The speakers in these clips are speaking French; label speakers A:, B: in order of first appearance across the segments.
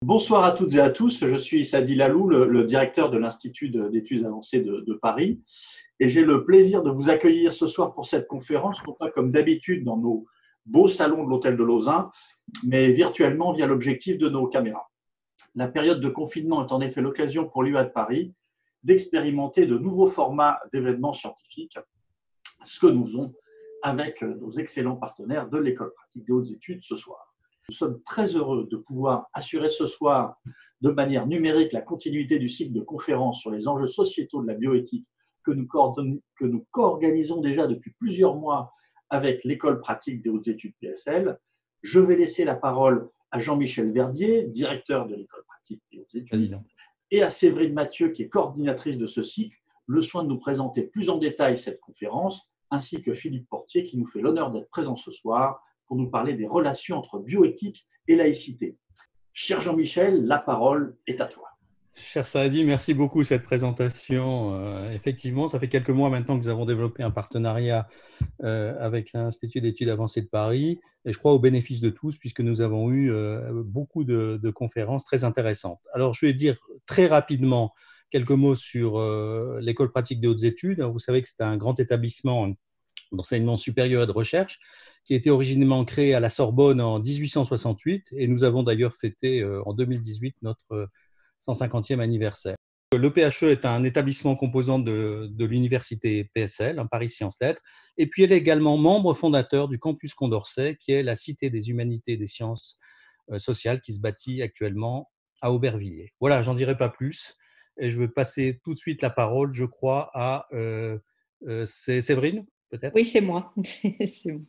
A: Bonsoir à toutes et à tous, je suis Sadi Lalou, le directeur de l'Institut d'études avancées de Paris, et j'ai le plaisir de vous accueillir ce soir pour cette conférence, non pas comme d'habitude dans nos beaux salons de l'Hôtel de Lausanne, mais virtuellement via l'objectif de nos caméras. La période de confinement est en effet l'occasion pour l'UA de Paris d'expérimenter de nouveaux formats d'événements scientifiques, ce que nous faisons avec nos excellents partenaires de l'École pratique des hautes études ce soir. Nous sommes très heureux de pouvoir assurer ce soir de manière numérique la continuité du cycle de conférences sur les enjeux sociétaux de la bioéthique que nous co-organisons déjà depuis plusieurs mois avec l'École pratique des hautes études PSL. Je vais laisser la parole à Jean-Michel Verdier, directeur de l'École pratique des hautes études, et à Séverine Mathieu, qui est coordinatrice de ce cycle, le soin de nous présenter plus en détail cette conférence, ainsi que Philippe Portier, qui nous fait l'honneur d'être présent ce soir pour nous parler des relations entre bioéthique et laïcité. Cher Jean-Michel, la parole est à toi.
B: Cher Saadi, merci beaucoup pour cette présentation. Effectivement, ça fait quelques mois maintenant que nous avons développé un partenariat avec l'Institut d'études avancées de Paris, et je crois au bénéfice de tous, puisque nous avons eu beaucoup de conférences très intéressantes. Alors, je vais dire très rapidement quelques mots sur l'École pratique des hautes études. Vous savez que c'est un grand établissement d'enseignement supérieur et de recherche qui a été originellement créé à la Sorbonne en 1868, et nous avons d'ailleurs fêté en 2018 notre 150e anniversaire. L'EPHE est un établissement composant de l'université PSL, Paris Sciences Lettres, et puis elle est également membre fondateur du campus Condorcet, qui est la cité des humanités et des sciences sociales qui se bâtit actuellement à Aubervilliers. Voilà, j'en dirai pas plus, et je vais passer tout de suite la parole, je crois, à Séverine, peut-être.
C: Oui, c'est moi. C'est moi.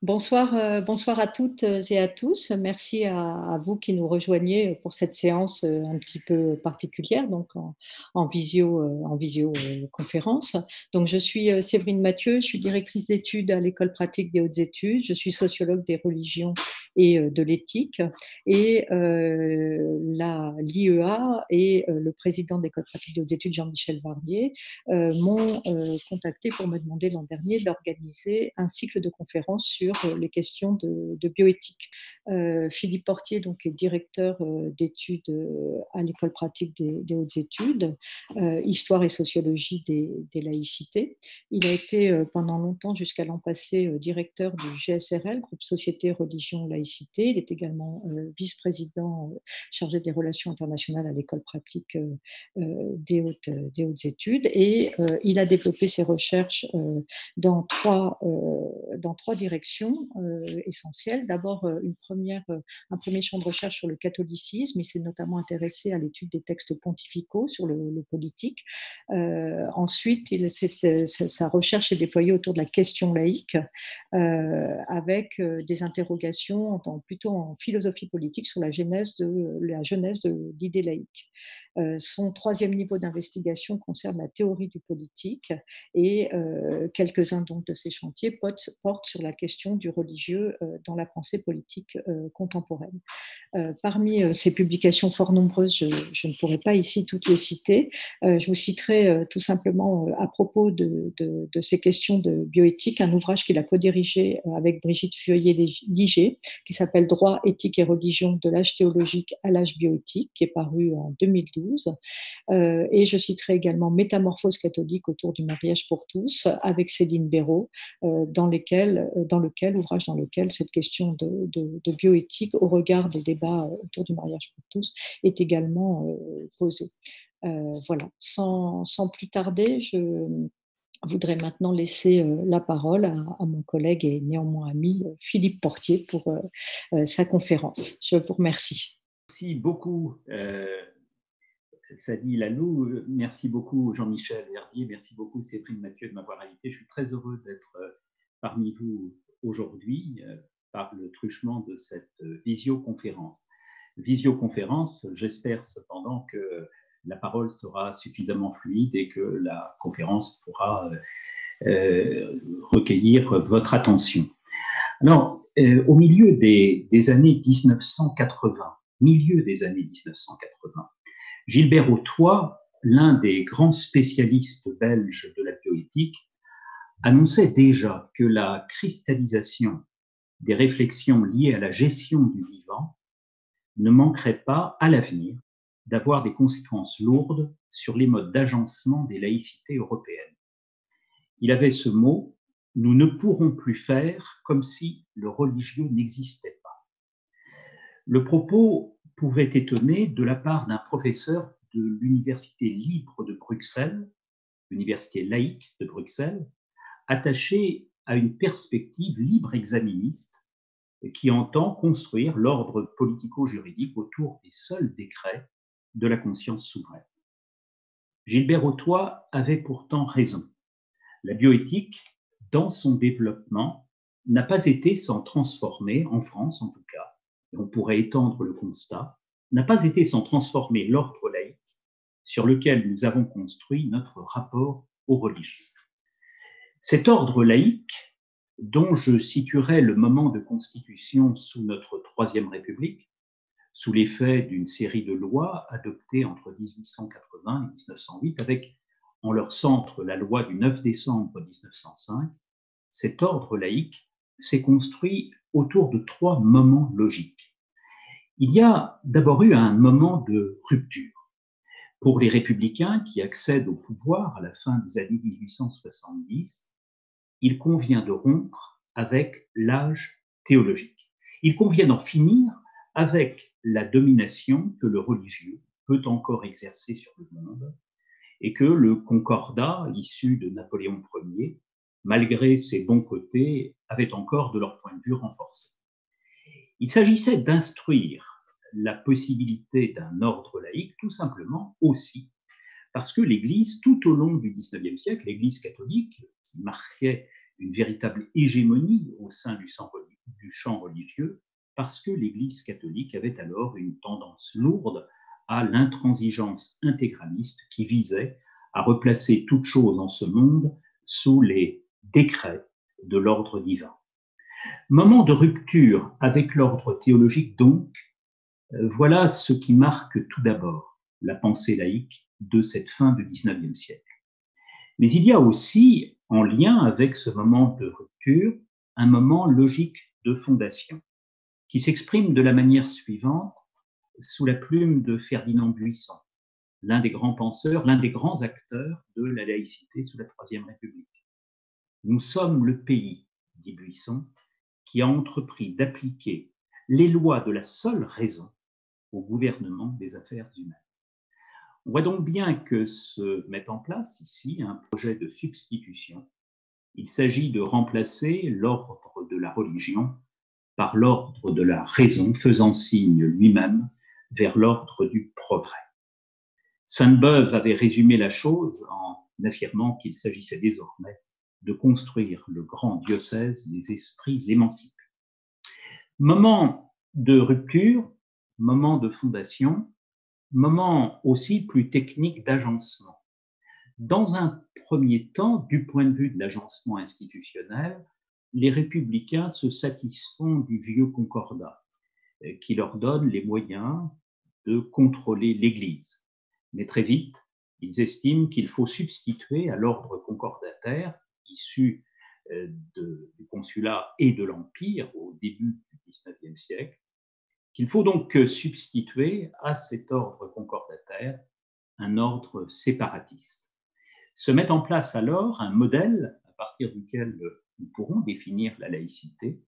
C: Bonsoir à toutes et à tous. Merci à vous qui nous rejoignez pour cette séance un petit peu particulière, donc en visioconférence. Donc, je suis Séverine Mathieu, je suis directrice d'études à l'École pratique des hautes études. Je suis sociologue des religions et de l'éthique. Et l'IEA et le président de l'École pratique des hautes études, Jean-Michel Verdier, m'ont contacté pour me demander l'an dernier d'organiser un cycle de conférences sur les questions de bioéthique. Philippe Portier, donc, est directeur d'études à l'École pratique des hautes études, histoire et sociologie des laïcités. Il a été pendant longtemps, jusqu'à l'an passé, directeur du GSRL, groupe Société, Religion, Laïcité. Il est également vice-président chargé des relations internationales à l'École pratique des hautes études. Et il a développé ses recherches dans trois directions essentielles. D'abord, un premier champ de recherche sur le catholicisme. Il s'est notamment intéressé à l'étude des textes pontificaux sur le politique. Ensuite, sa recherche est déployée autour de la question laïque, avec des interrogations plutôt en philosophie politique sur la genèse de l'idée laïque. Son troisième niveau d'investigation concerne la théorie du politique, et quelques-uns donc de ces chantiers portent sur la question du religieux dans la pensée politique contemporaine. Parmi ces publications fort nombreuses, je ne pourrai pas ici toutes les citer. Je vous citerai tout simplement à propos de ces questions de bioéthique un ouvrage qu'il a co-dirigé avec Brigitte Feuillet-Liger, qui s'appelle Droit, éthique et religion de l'âge théologique à l'âge bioéthique, qui est paru en 2012. Et je citerai également Métamorphose catholique autour du mariage pour tous avec Céline Béraud, ouvrage dans lequel cette question de bioéthique au regard des débats autour du mariage pour tous est également posée. Voilà, sans plus tarder, je voudrais maintenant laisser la parole à mon collègue et néanmoins ami Philippe Portier pour sa conférence. Je vous remercie.
D: Merci beaucoup Sadi Lalou, merci beaucoup Jean-Michel Verdier, merci beaucoup Séverine Mathieu de m'avoir invité. Je suis très heureux d'être parmi vous aujourd'hui par le truchement de cette visioconférence. Visioconférence, j'espère cependant que la parole sera suffisamment fluide et que la conférence pourra recueillir votre attention. Alors, au milieu des années 1980, Gilbert Hautois, l'un des grands spécialistes belges de la bioéthique, annonçait déjà que la cristallisation des réflexions liées à la gestion du vivant ne manquerait pas, à l'avenir, d'avoir des conséquences lourdes sur les modes d'agencement des laïcités européennes. Il avait ce mot, nous ne pourrons plus faire comme si le religieux n'existait pas. Le propos pouvait étonner de la part d'un professeur de l'Université libre de Bruxelles, l'Université laïque de Bruxelles, attaché à une perspective libre-exaministe qui entend construire l'ordre politico-juridique autour des seuls décrets de la conscience souveraine. Gilbert Hautois avait pourtant raison. La bioéthique, dans son développement, n'a pas été sans transformer, en France en tout cas, et on pourrait étendre le constat, n'a pas été sans transformer l'ordre laïque sur lequel nous avons construit notre rapport aux religieux. Cet ordre laïque, dont je situerai le moment de constitution sous notre Troisième République, sous l'effet d'une série de lois adoptées entre 1880 et 1908, avec en leur centre la loi du 9 décembre 1905, cet ordre laïque s'est construit autour de 3 moments logiques. Il y a d'abord eu un moment de rupture. Pour les républicains qui accèdent au pouvoir à la fin des années 1870, il convient de rompre avec l'âge théologique. Il convient d'en finir avec la domination que le religieux peut encore exercer sur le monde et que le concordat issu de Napoléon Ier, malgré ses bons côtés, avait encore de leur point de vue renforcé. Il s'agissait d'instruire la possibilité d'un ordre laïque tout simplement aussi parce que l'Église, tout au long du XIXe siècle, l'Église catholique, qui marquait une véritable hégémonie au sein du champ religieux, parce que l'Église catholique avait alors une tendance lourde à l'intransigeance intégraliste qui visait à replacer toute chose en ce monde sous les décrets de l'ordre divin. Moment de rupture avec l'ordre théologique donc, voilà ce qui marque tout d'abord la pensée laïque de cette fin du XIXe siècle. Mais il y a aussi, en lien avec ce moment de rupture, un moment logique de fondation qui s'exprime de la manière suivante sous la plume de Ferdinand Buisson, l'un des grands penseurs, l'un des grands acteurs de la laïcité sous la Troisième République. Nous sommes le pays, dit Buisson, qui a entrepris d'appliquer les lois de la seule raison au gouvernement des affaires humaines. On voit donc bien que se met en place ici un projet de substitution. Il s'agit de remplacer l'ordre de la religion par l'ordre de la raison, faisant signe lui-même vers l'ordre du progrès. Sainte-Beuve avait résumé la chose en affirmant qu'il s'agissait désormais de construire le grand diocèse des esprits émancipés. Moment de rupture, moment de fondation, moment aussi plus technique d'agencement. Dans un premier temps, du point de vue de l'agencement institutionnel, les républicains se satisfont du vieux concordat qui leur donne les moyens de contrôler l'Église. Mais très vite, ils estiment qu'il faut substituer à l'ordre concordataire issu du consulat et de l'Empire au début du XIXe siècle, qu'il faut donc substituer à cet ordre concordataire un ordre séparatiste. Se met en place alors un modèle à partir duquel nous pourrons définir la laïcité,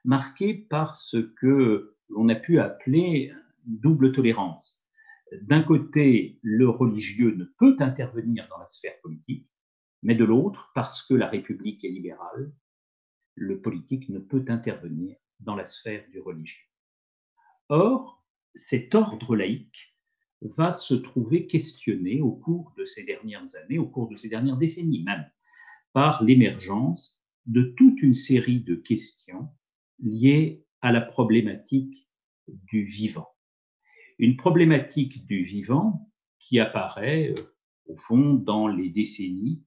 D: marqué par ce que l'on a pu appeler double tolérance. D'un côté, le religieux ne peut intervenir dans la sphère politique, mais de l'autre, parce que la République est libérale, le politique ne peut intervenir dans la sphère du religieux. Or, cet ordre laïque va se trouver questionné au cours de ces dernières années, au cours de ces dernières décennies même, par l'émergence de toute une série de questions liées à la problématique du vivant. Une problématique du vivant qui apparaît, au fond, dans les décennies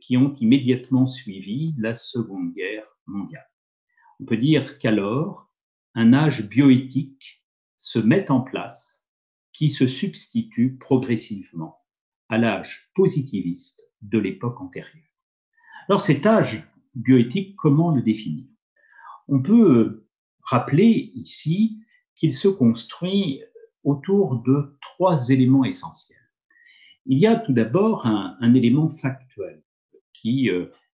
D: qui ont immédiatement suivi la Seconde Guerre mondiale. On peut dire qu'alors, un âge bioéthique se met en place qui se substitue progressivement à l'âge positiviste de l'époque antérieure. Alors cet âge bioéthique, comment le définir? On peut rappeler ici qu'il se construit autour de 3 éléments essentiels. Il y a tout d'abord un élément factuel qui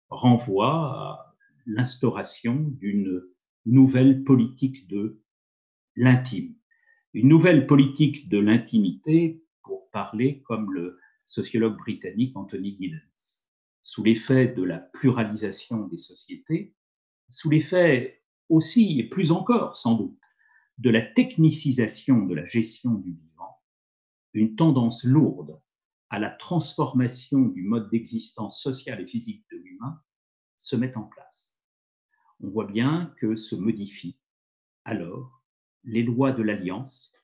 D: renvoie à l'instauration d'une nouvelle politique de l'intime. Une nouvelle politique de l'intimité, pour parler comme le sociologue britannique Anthony Giddens, sous l'effet de la pluralisation des sociétés, sous l'effet aussi, et plus encore sans doute, de la technicisation de la gestion du vivant, une tendance lourde à la transformation du mode d'existence sociale et physique de l'humain se met en place. On voit bien que se modifient alors les lois de l'alliance,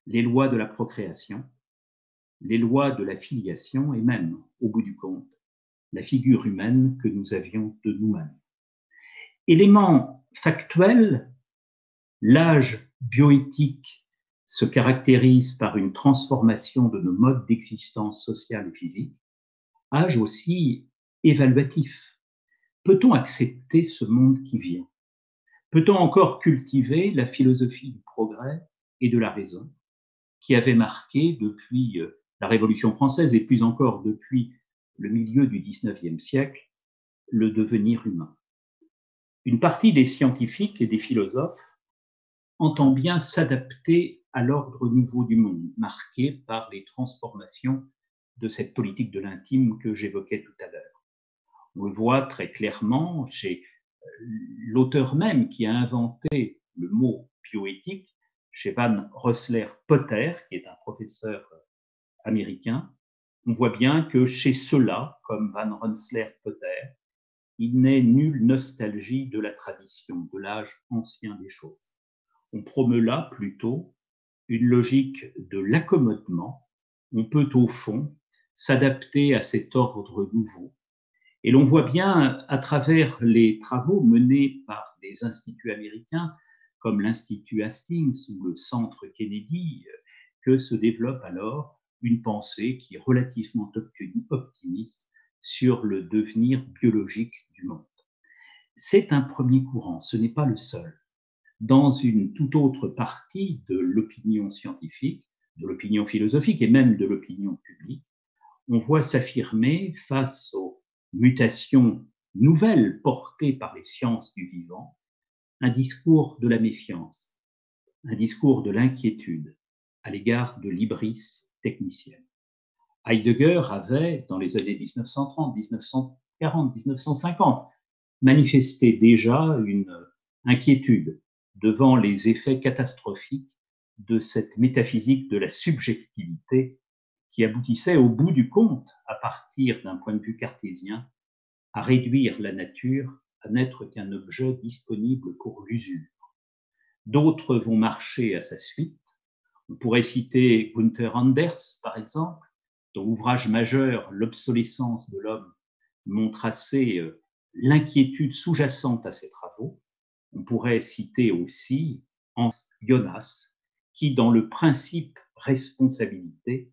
D: les lois de la procréation, les lois de la filiation et même, au bout du compte, la figure humaine que nous avions de nous-mêmes. Élément factuel, l'âge bioéthique se caractérise par une transformation de nos modes d'existence sociale et physique, âge aussi évaluatif. Peut-on accepter ce monde qui vient? Peut-on encore cultiver la philosophie du progrès et de la raison qui avait marqué depuis la Révolution française et plus encore depuis le milieu du XIXe siècle le devenir humain? Une partie des scientifiques et des philosophes entend bien s'adapter à l'ordre nouveau du monde, marqué par les transformations de cette politique de l'intime que j'évoquais tout à l'heure. On le voit très clairement chez l'auteur même qui a inventé le mot bioéthique, chez Van Rensselaer-Potter, qui est un professeur américain. On voit bien que chez ceux-là, comme Van Rensselaer-Potter, il n'est nulle nostalgie de la tradition, de l'âge ancien des choses. On promeut là plutôt une logique de l'accommodement. On peut au fond s'adapter à cet ordre nouveau. Et l'on voit bien à travers les travaux menés par des instituts américains comme l'Institut Hastings ou le Centre Kennedy que se développe alors une pensée qui est relativement optimiste sur le devenir biologique du monde. C'est un premier courant, ce n'est pas le seul. Dans une toute autre partie de l'opinion scientifique, de l'opinion philosophique et même de l'opinion publique, on voit s'affirmer face aux mutations nouvelles portées par les sciences du vivant, un discours de la méfiance, un discours de l'inquiétude à l'égard de l'hybris technicienne. Heidegger avait, dans les années 1930, 1940, 1950, manifesté déjà une inquiétude devant les effets catastrophiques de cette métaphysique de la subjectivité qui aboutissait au bout du compte, à partir d'un point de vue cartésien, à réduire la nature à n'être qu'un objet disponible pour l'usure. D'autres vont marcher à sa suite. On pourrait citer Gunther Anders, par exemple, dont l'ouvrage majeur, L'obsolescence de l'homme, montre assez l'inquiétude sous-jacente à ses travaux. On pourrait citer aussi Hans Jonas, qui, dans le principe responsabilité,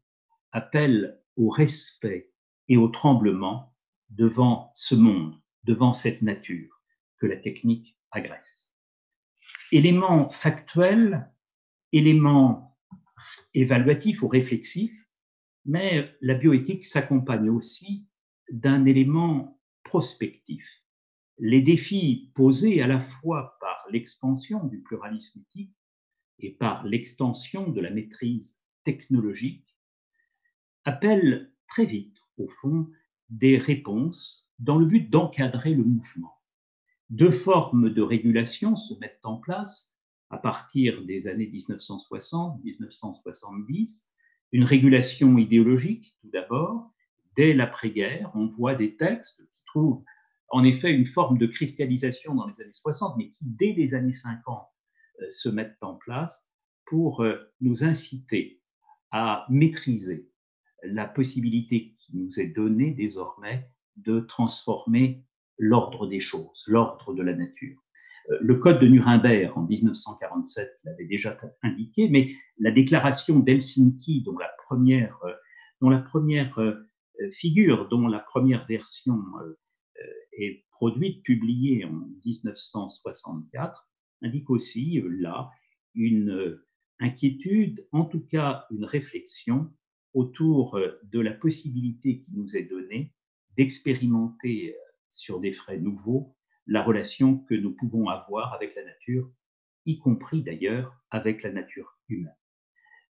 D: appelle au respect et au tremblement devant ce monde, devant cette nature que la technique agresse. Élément factuel, élément évaluatif ou réflexif, mais la bioéthique s'accompagne aussi d'un élément prospectif. Les défis posés à la fois par l'expansion du pluralisme éthique et par l'extension de la maîtrise technologique appellent très vite, au fond, des réponses dans le but d'encadrer le mouvement. Deux formes de régulation se mettent en place à partir des années 1960-1970. Une régulation idéologique, tout d'abord. Dès l'après-guerre, on voit des textes qui trouvent en effet une forme de cristallisation dans les années 60, mais qui, dès les années 50, se mettent en place pour nous inciter à maîtriser la possibilité qui nous est donnée désormais de transformer l'ordre des choses, l'ordre de la nature. Le Code de Nuremberg en 1947 l'avait déjà indiqué, mais la déclaration d'Helsinki, dont la première figure, dont la première version est produite, publiée en 1964, indique aussi là une inquiétude, en tout cas une réflexion autour de la possibilité qui nous est donnée d'expérimenter sur des frais nouveaux la relation que nous pouvons avoir avec la nature, y compris d'ailleurs avec la nature humaine.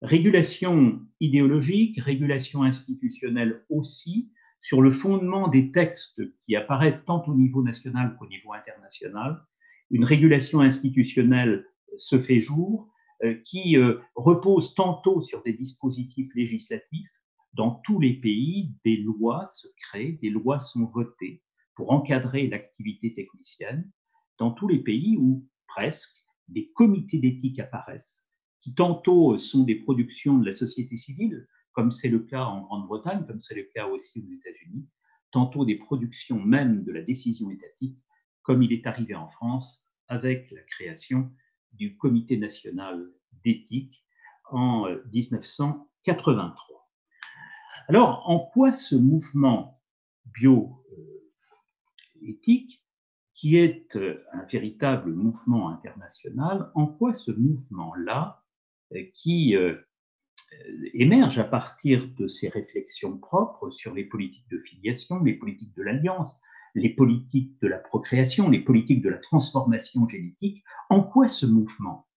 D: Régulation idéologique, régulation institutionnelle aussi, sur le fondement des textes qui apparaissent tant au niveau national qu'au niveau international. Une régulation institutionnelle se fait jour, qui repose tantôt sur des dispositifs législatifs. Dans tous les pays, des lois se créent, des lois sont votées pour encadrer l'activité technicienne. Dans tous les pays où presque des comités d'éthique apparaissent, qui tantôt sont des productions de la société civile, comme c'est le cas en Grande-Bretagne, comme c'est le cas aussi aux États-Unis, tantôt des productions même de la décision étatique, comme il est arrivé en France avec la création du Comité national d'éthique en 1983. Alors, en quoi ce mouvement bioéthique, qui est un véritable mouvement international, en quoi ce mouvement-là, qui émerge à partir de ses réflexions propres sur les politiques de filiation, les politiques de l'alliance, les politiques de la procréation, les politiques de la transformation génétique, en quoi ce mouvement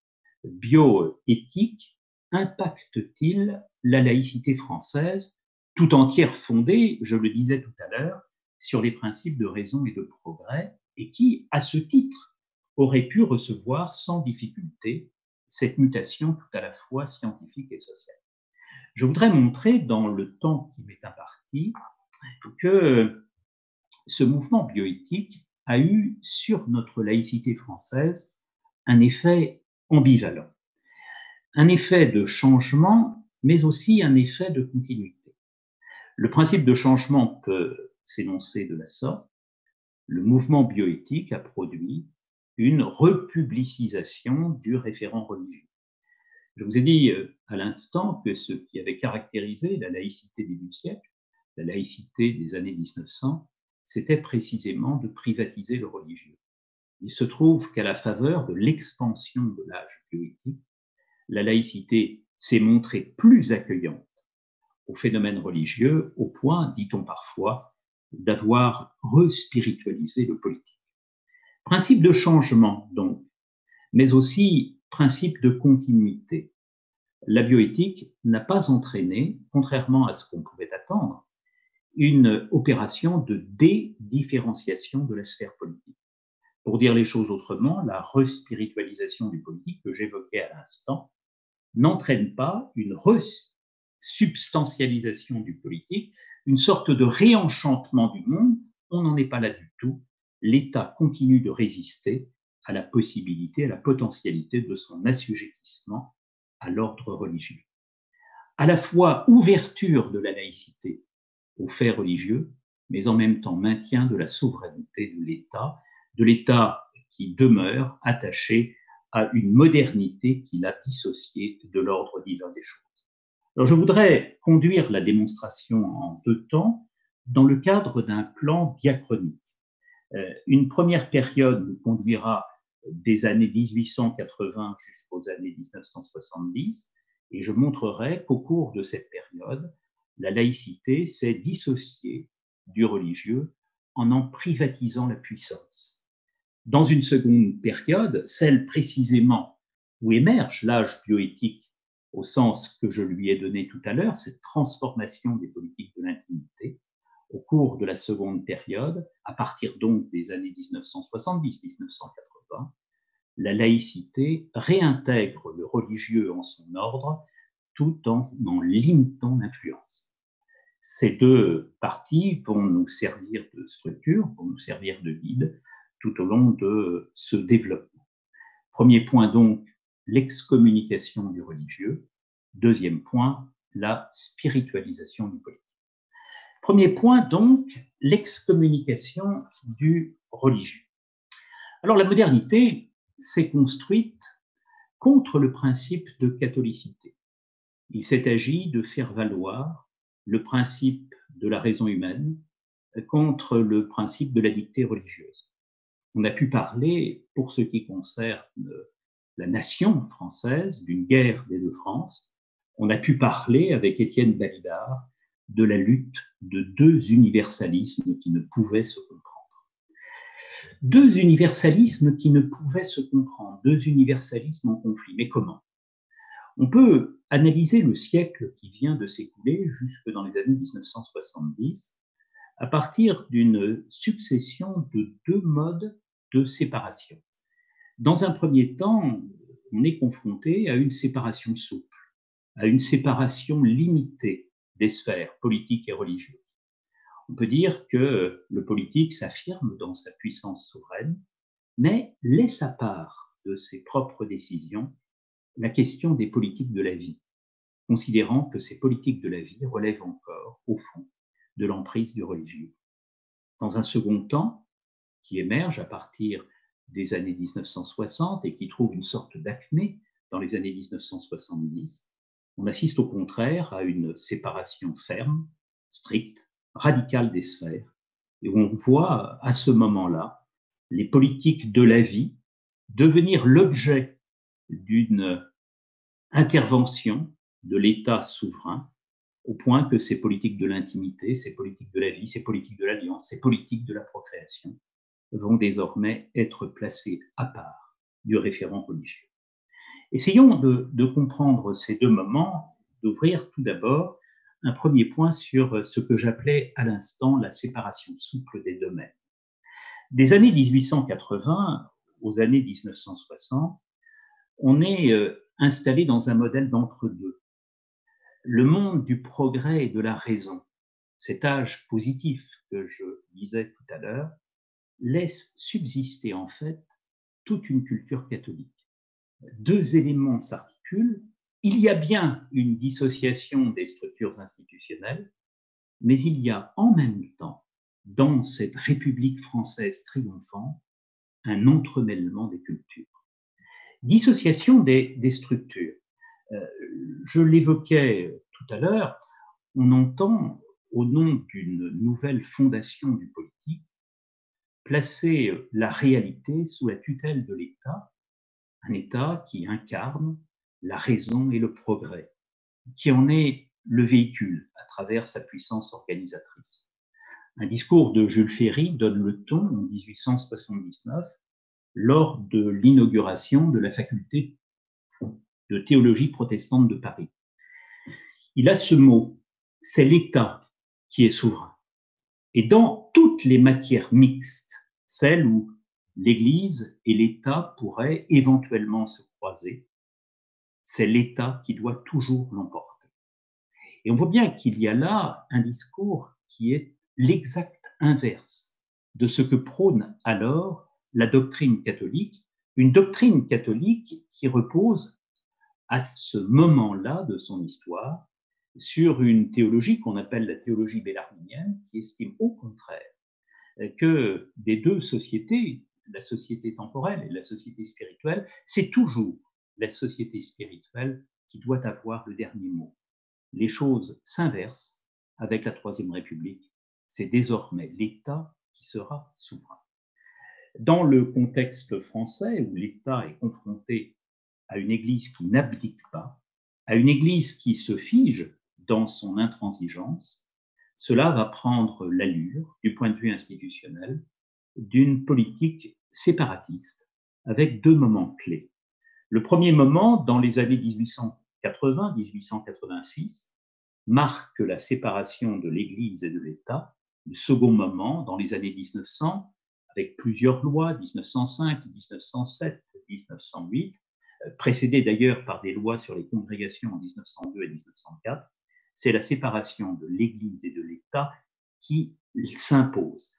D: bioéthique impacte-t-il la laïcité française, tout entière fondée, je le disais tout à l'heure, sur les principes de raison et de progrès, et qui, à ce titre, aurait pu recevoir sans difficulté cette mutation tout à la fois scientifique et sociale. Je voudrais montrer, dans le temps qui m'est imparti, que ce mouvement bioéthique a eu sur notre laïcité française un effet ambivalent. Un effet de changement, mais aussi un effet de continuité. Le principe de changement peut s'énoncer de la sorte. Le mouvement bioéthique a produit une republicisation du référent religieux. Je vous ai dit à l'instant que ce qui avait caractérisé la laïcité début siècle, la laïcité des années 1900, c'était précisément de privatiser le religieux. Il se trouve qu'à la faveur de l'expansion de l'âge bioéthique, la laïcité s'est montrée plus accueillante au phénomène religieux, au point, dit-on parfois, d'avoir respiritualisé le politique. Principe de changement, donc, mais aussi principe de continuité. La bioéthique n'a pas entraîné, contrairement à ce qu'on pouvait attendre, une opération de dédifférenciation de la sphère politique. Pour dire les choses autrement, la respiritualisation du politique que j'évoquais à l'instant n'entraîne pas une resubstantialisation du politique, une sorte de réenchantement du monde. On n'en est pas là du tout. L'État continue de résister à la possibilité, à la potentialité de son assujettissement à l'ordre religieux. À la fois ouverture de la laïcité aux faits religieux, mais en même temps maintien de la souveraineté de l'État qui demeure attaché à une modernité qu'il a dissociée de l'ordre divin des choses. Alors je voudrais conduire la démonstration en deux temps dans le cadre d'un plan diachronique. Une première période nous conduira des années 1880 jusqu'aux années 1970, et je montrerai qu'au cours de cette période, la laïcité s'est dissociée du religieux en privatisant la puissance. Dans une seconde période, celle précisément où émerge l'âge bioéthique au sens que je lui ai donné tout à l'heure, cette transformation des politiques de l'intimité, au cours de la seconde période, à partir donc des années 1970-1980, la laïcité réintègre le religieux en son ordre tout en limitant l'influence. Ces deux parties vont nous servir de structure, vont nous servir de guide tout au long de ce développement. Premier point donc, l'excommunication du religieux. Deuxième point, la spiritualisation du politique. Premier point donc, l'excommunication du religieux. Alors la modernité s'est construite contre le principe de catholicité. Il s'est agi de faire valoir le principe de la raison humaine contre le principe de la dictée religieuse. On a pu parler, pour ce qui concerne la nation française, d'une guerre des deux France, on a pu parler avec Étienne Balibar de la lutte de deux universalismes qui ne pouvaient se comprendre. Deux universalismes qui ne pouvaient se comprendre, deux universalismes en conflit. Mais comment? On peut analyser le siècle qui vient de s'écouler jusque dans les années 1970 à partir d'une succession de deux modes de séparation. Dans un premier temps, on est confronté à une séparation souple, à une séparation limitée des sphères politiques et religieuses. On peut dire que le politique s'affirme dans sa puissance souveraine, mais laisse à part de ses propres décisions la question des politiques de la vie, considérant que ces politiques de la vie relèvent encore, au fond, de l'emprise du religieux. Dans un second temps, qui émerge à partir des années 1960 et qui trouve une sorte d'acmé dans les années 1970, on assiste au contraire à une séparation ferme, stricte, radicale des sphères, et où on voit à ce moment-là les politiques de la vie devenir l'objet d'une intervention de l'État souverain, au point que ces politiques de l'intimité, ces politiques de la vie, ces politiques de l'alliance, ces politiques de la procréation vont désormais être placées à part du référent religieux. Essayons de comprendre ces deux moments, d'ouvrir tout d'abord un premier point sur ce que j'appelais à l'instant la séparation souple des domaines. Des années 1880 aux années 1960, on est installé dans un modèle d'entre-deux. Le monde du progrès et de la raison, cet âge positif que je disais tout à l'heure, laisse subsister en fait toute une culture catholique. Deux éléments s'articulent. Il y a bien une dissociation des structures institutionnelles, mais il y a en même temps, dans cette République française triomphante, un entremêlement des cultures. Dissociation des structures. Je l'évoquais tout à l'heure, on entend, au nom d'une nouvelle fondation du politique, placer la réalité sous la tutelle de l'État, un État qui incarne la raison et le progrès, qui en est le véhicule à travers sa puissance organisatrice. Un discours de Jules Ferry donne le ton en 1879 lors de l'inauguration de la faculté de théologie protestante de Paris. Il a ce mot, c'est l'État qui est souverain. Et dans toutes les matières mixtes, celles où l'Église et l'État pourraient éventuellement se croiser, c'est l'État qui doit toujours l'emporter. Et on voit bien qu'il y a là un discours qui est l'exact inverse de ce que prône alors la doctrine catholique, une doctrine catholique qui repose à ce moment-là de son histoire sur une théologie qu'on appelle la théologie bellarminienne, qui estime au contraire que des deux sociétés, la société temporelle et la société spirituelle, c'est toujours la société spirituelle qui doit avoir le dernier mot. Les choses s'inversent avec la Troisième République. C'est désormais l'État qui sera souverain. Dans le contexte français où l'État est confronté à une Église qui n'abdique pas, à une Église qui se fige dans son intransigeance, cela va prendre l'allure, du point de vue institutionnel, d'une politique séparatiste, avec deux moments clés. Le premier moment, dans les années 1880-1886, marque la séparation de l'Église et de l'État. Le second moment, dans les années 1900, avec plusieurs lois, 1905, 1907, 1908, précédées d'ailleurs par des lois sur les congrégations en 1902 et 1904, c'est la séparation de l'Église et de l'État qui s'impose.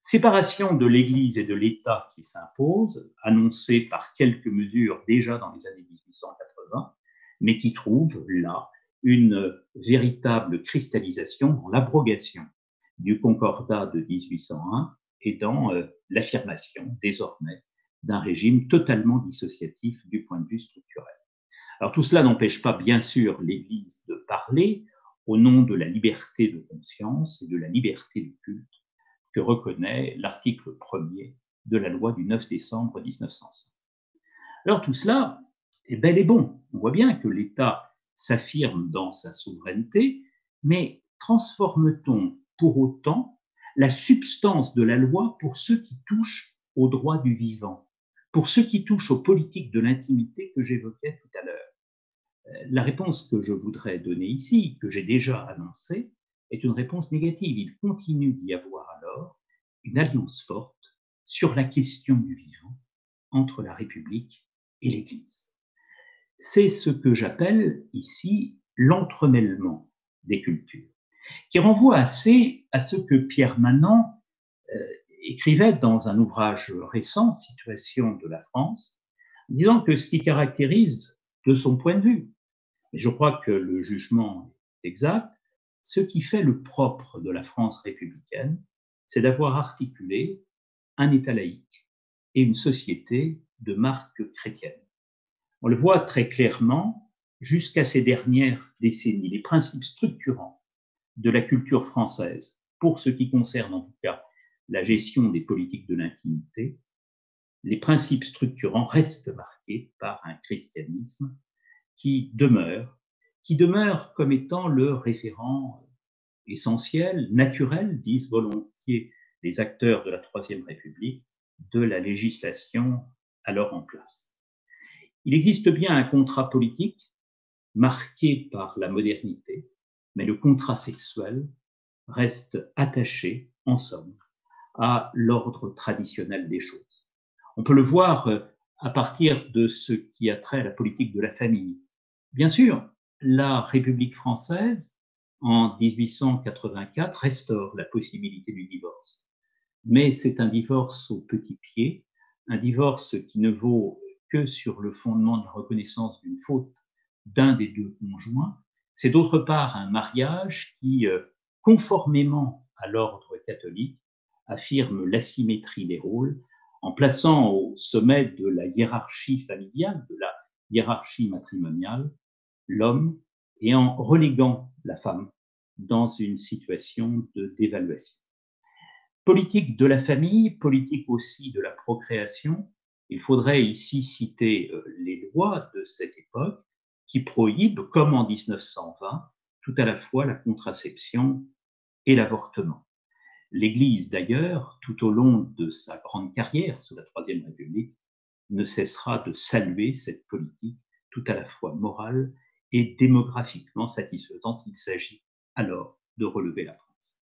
D: Séparation de l'Église et de l'État qui s'impose, annoncée par quelques mesures déjà dans les années 1880, mais qui trouve là une véritable cristallisation dans l'abrogation du Concordat de 1801 et dans l'affirmation désormais d'un régime totalement dissociatif du point de vue structurel. Alors tout cela n'empêche pas bien sûr l'Église de parler au nom de la liberté de conscience et de la liberté du culte que reconnaît l'article 1er de la loi du 9 décembre 1905. Alors tout cela est bel et bon. On voit bien que l'État s'affirme dans sa souveraineté, mais transforme-t-on pour autant la substance de la loi pour ceux qui touchent aux droits du vivant, pour ceux qui touchent aux politiques de l'intimité que j'évoquais tout à l'heure? La réponse que je voudrais donner ici, que j'ai déjà annoncée, est une réponse négative. Il continue d'y avoir alors une alliance forte sur la question du vivant entre la République et l'Église. C'est ce que j'appelle ici l'entremêlement des cultures, qui renvoie assez à ce que Pierre Manant écrivait dans un ouvrage récent, Situation de la France, disant que ce qui caractérise, de son point de vue, mais je crois que le jugement est exact, ce qui fait le propre de la France républicaine, c'est d'avoir articulé un État laïque et une société de marque chrétienne. On le voit très clairement jusqu'à ces dernières décennies. Les principes structurants de la culture française, pour ce qui concerne en tout cas la gestion des politiques de l'intimité, les principes structurants restent marqués par un christianisme qui demeure comme étant le référent essentiel, naturel, disent volontiers les acteurs de la Troisième République, de la législation alors en place. Il existe bien un contrat politique marqué par la modernité, mais le contrat sexuel reste attaché, en somme, à l'ordre traditionnel des choses. On peut le voir à partir de ce qui a trait à la politique de la famille. Bien sûr, la République française, en 1884, restaure la possibilité du divorce. Mais c'est un divorce au petit pied, un divorce qui ne vaut que sur le fondement de la reconnaissance d'une faute d'un des deux conjoints. C'est d'autre part un mariage qui, conformément à l'ordre catholique, affirme l'asymétrie des rôles en plaçant au sommet de la hiérarchie familiale, de la hiérarchie matrimoniale, l'homme et en reléguant la femme dans une situation de dévaluation. Politique de la famille, politique aussi de la procréation. Il faudrait ici citer les lois de cette époque qui prohibent, comme en 1920, tout à la fois la contraception et l'avortement. L'Église, d'ailleurs, tout au long de sa grande carrière sous la Troisième République, ne cessera de saluer cette politique tout à la fois morale et démographiquement satisfaisante. Il s'agit alors de relever la France.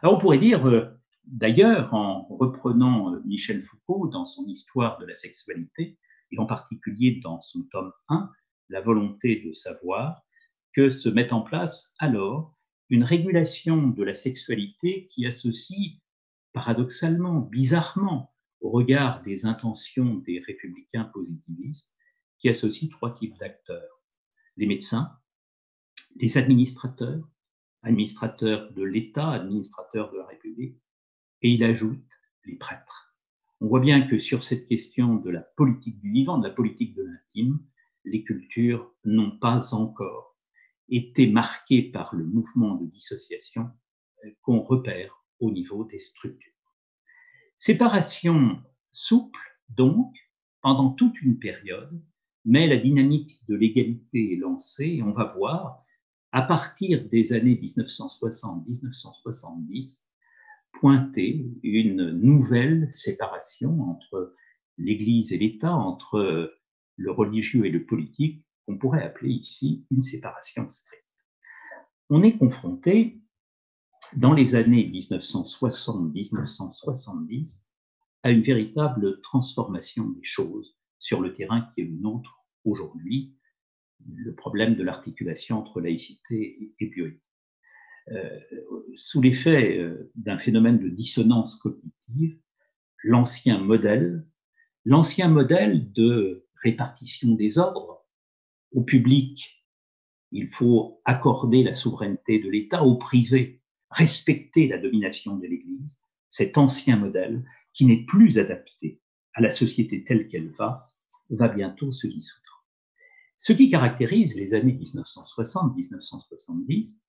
D: Alors on pourrait dire, d'ailleurs, en reprenant Michel Foucault dans son Histoire de la sexualité, et en particulier dans son tome 1, La volonté de savoir, que se met en place alors une régulation de la sexualité qui associe, paradoxalement, bizarrement, au regard des intentions des républicains positivistes, qui associe trois types d'acteurs. Les médecins, les administrateurs de l'État, administrateurs de la République, et il ajoute les prêtres. On voit bien que sur cette question de la politique du vivant, de la politique de l'intime, les cultures n'ont pas encore été marquées par le mouvement de dissociation qu'on repère au niveau des structures. Séparation souple, donc, pendant toute une période, mais la dynamique de l'égalité est lancée et on va voir, à partir des années 1960-1970, pointer une nouvelle séparation entre l'Église et l'État, entre le religieux et le politique, qu'on pourrait appeler ici une séparation stricte. On est confronté, dans les années 1960-1970, à une véritable transformation des choses sur le terrain qui est le nôtre aujourd'hui, le problème de l'articulation entre laïcité et bioéthique. Sous l'effet d'un phénomène de dissonance cognitive, l'ancien modèle de répartition des ordres au public, il faut accorder la souveraineté de l'État, au privé, respecter la domination de l'Église, cet ancien modèle qui n'est plus adapté à la société telle qu'elle va bientôt se dissoudre. Ce qui caractérise les années 1960-1970,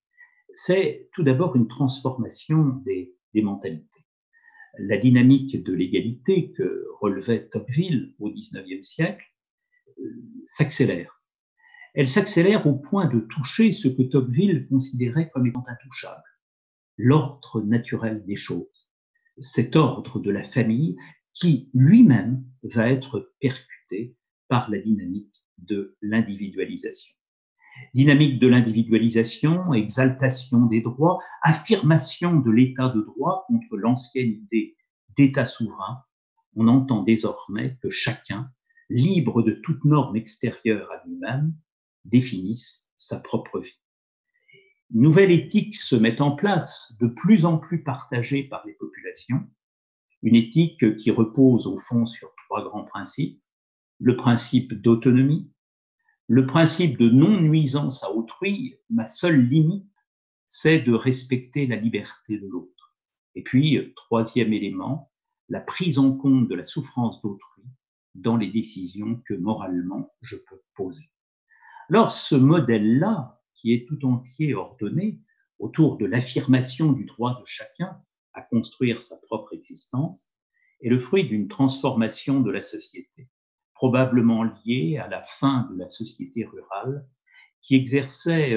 D: c'est tout d'abord une transformation des mentalités. La dynamique de l'égalité que relevait Tocqueville au XIXe siècle s'accélère. Elle s'accélère au point de toucher ce que Tocqueville considérait comme étant intouchable, l'ordre naturel des choses, cet ordre de la famille qui lui-même va être percuté par la dynamique de l'individualisation. Dynamique de l'individualisation, exaltation des droits, affirmation de l'état de droit contre l'ancienne idée d'état souverain. On entend désormais que chacun, libre de toute norme extérieure à lui-même, définisse sa propre vie. Une nouvelle éthique se met en place, de plus en plus partagée par les populations, une éthique qui repose au fond sur trois grands principes: le principe d'autonomie, le principe de non-nuisance à autrui. Ma seule limite, c'est de respecter la liberté de l'autre. Et puis, troisième élément, la prise en compte de la souffrance d'autrui dans les décisions que moralement je peux poser. Alors, ce modèle-là, qui est tout entier ordonné autour de l'affirmation du droit de chacun à construire sa propre existence, est le fruit d'une transformation de la société, probablement liée à la fin de la société rurale, qui exerçait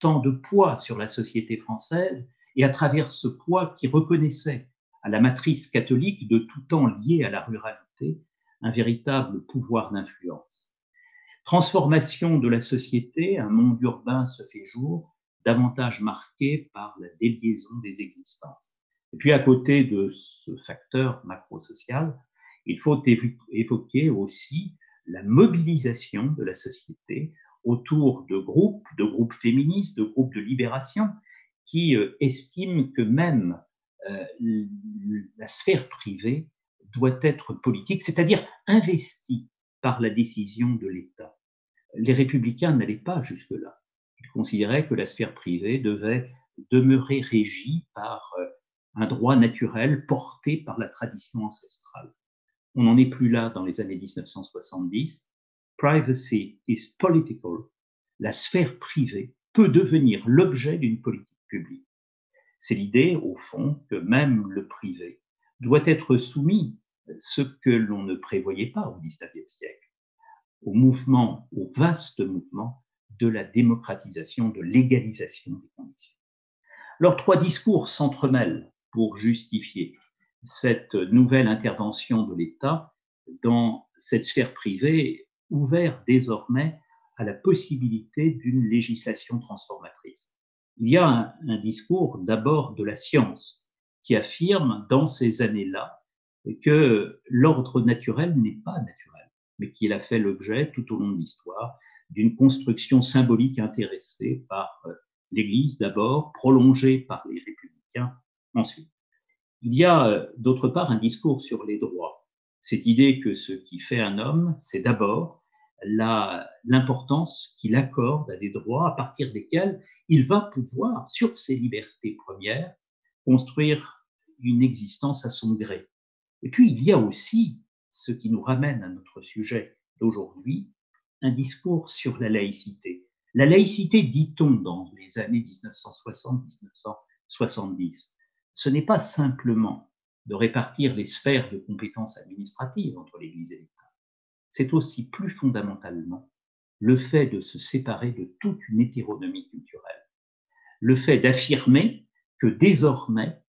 D: tant de poids sur la société française, et à travers ce poids qui reconnaissait à la matrice catholique de tout temps liée à la ruralité un véritable pouvoir d'influence. Transformation de la société, un monde urbain se fait jour, davantage marqué par la déliaison des existences. Et puis à côté de ce facteur macro-social, il faut évoquer aussi la mobilisation de la société autour de groupes féministes, de groupes de libération, qui estiment que même la sphère privée doit être politique, c'est-à-dire investie par la décision de l'État. Les républicains n'allaient pas jusque-là. Ils considéraient que la sphère privée devait demeurer régie par un droit naturel porté par la tradition ancestrale. On n'en est plus là dans les années 1970. Privacy is political. La sphère privée peut devenir l'objet d'une politique publique. C'est l'idée, au fond, que même le privé doit être soumis, ce que l'on ne prévoyait pas au XIXe siècle, au vaste mouvement de la démocratisation, de l'égalisation des conditions. Alors, trois discours s'entremêlent pour justifier cette nouvelle intervention de l'État dans cette sphère privée, ouverte désormais à la possibilité d'une législation transformatrice. Il y a un discours d'abord de la science qui affirme dans ces années-là que l'ordre naturel n'est pas naturel, mais qu'il a fait l'objet tout au long de l'histoire d'une construction symbolique intéressée par l'Église d'abord, prolongée par les républicains ensuite. Il y a d'autre part un discours sur les droits. Cette idée que ce qui fait un homme, c'est d'abord l'importance qu'il accorde à des droits à partir desquels il va pouvoir, sur ses libertés premières, construire une existence à son gré. Et puis il y a aussi, ce qui nous ramène à notre sujet d'aujourd'hui, un discours sur la laïcité. La laïcité, dit-on dans les années 1960-1970, ce n'est pas simplement de répartir les sphères de compétences administratives entre l'Église et l'État. C'est aussi plus fondamentalement le fait de se séparer de toute une hétéronomie culturelle. Le fait d'affirmer que désormais,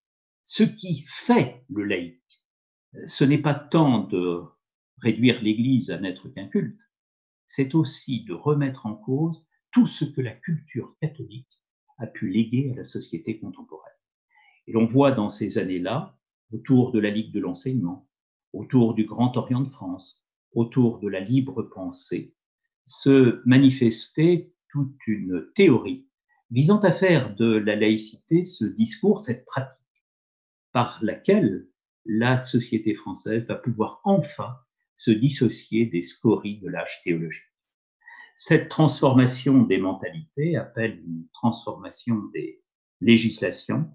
D: ce qui fait le laïc, ce n'est pas tant de réduire l'Église à n'être qu'un culte, c'est aussi de remettre en cause tout ce que la culture catholique a pu léguer à la société contemporaine. Et l'on voit dans ces années-là, autour de la Ligue de l'enseignement, autour du Grand Orient de France, autour de la libre pensée, se manifester toute une théorie visant à faire de la laïcité ce discours, cette pratique par laquelle la société française va pouvoir enfin se dissocier des scories de l'âge théologique. Cette transformation des mentalités appelle une transformation des législations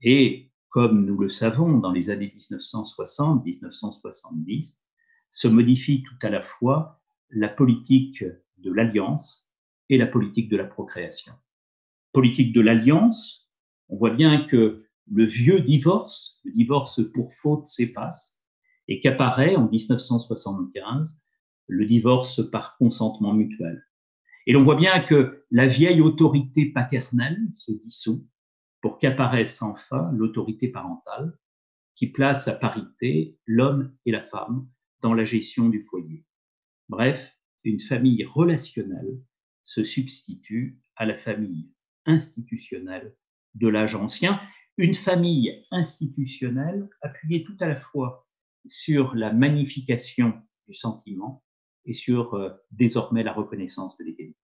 D: et, comme nous le savons, dans les années 1960-1970, se modifie tout à la fois la politique de l'alliance et la politique de la procréation. Politique de l'alliance, on voit bien que le vieux divorce, le divorce pour faute s'efface et qu'apparaît en 1975 le divorce par consentement mutuel. Et l'on voit bien que la vieille autorité paternelle se dissout pour qu'apparaisse enfin l'autorité parentale qui place à parité l'homme et la femme dans la gestion du foyer. Bref, une famille relationnelle se substitue à la famille institutionnelle de l'âge ancien, une famille institutionnelle appuyée tout à la fois sur la magnification du sentiment et sur désormais la reconnaissance de l'égalité.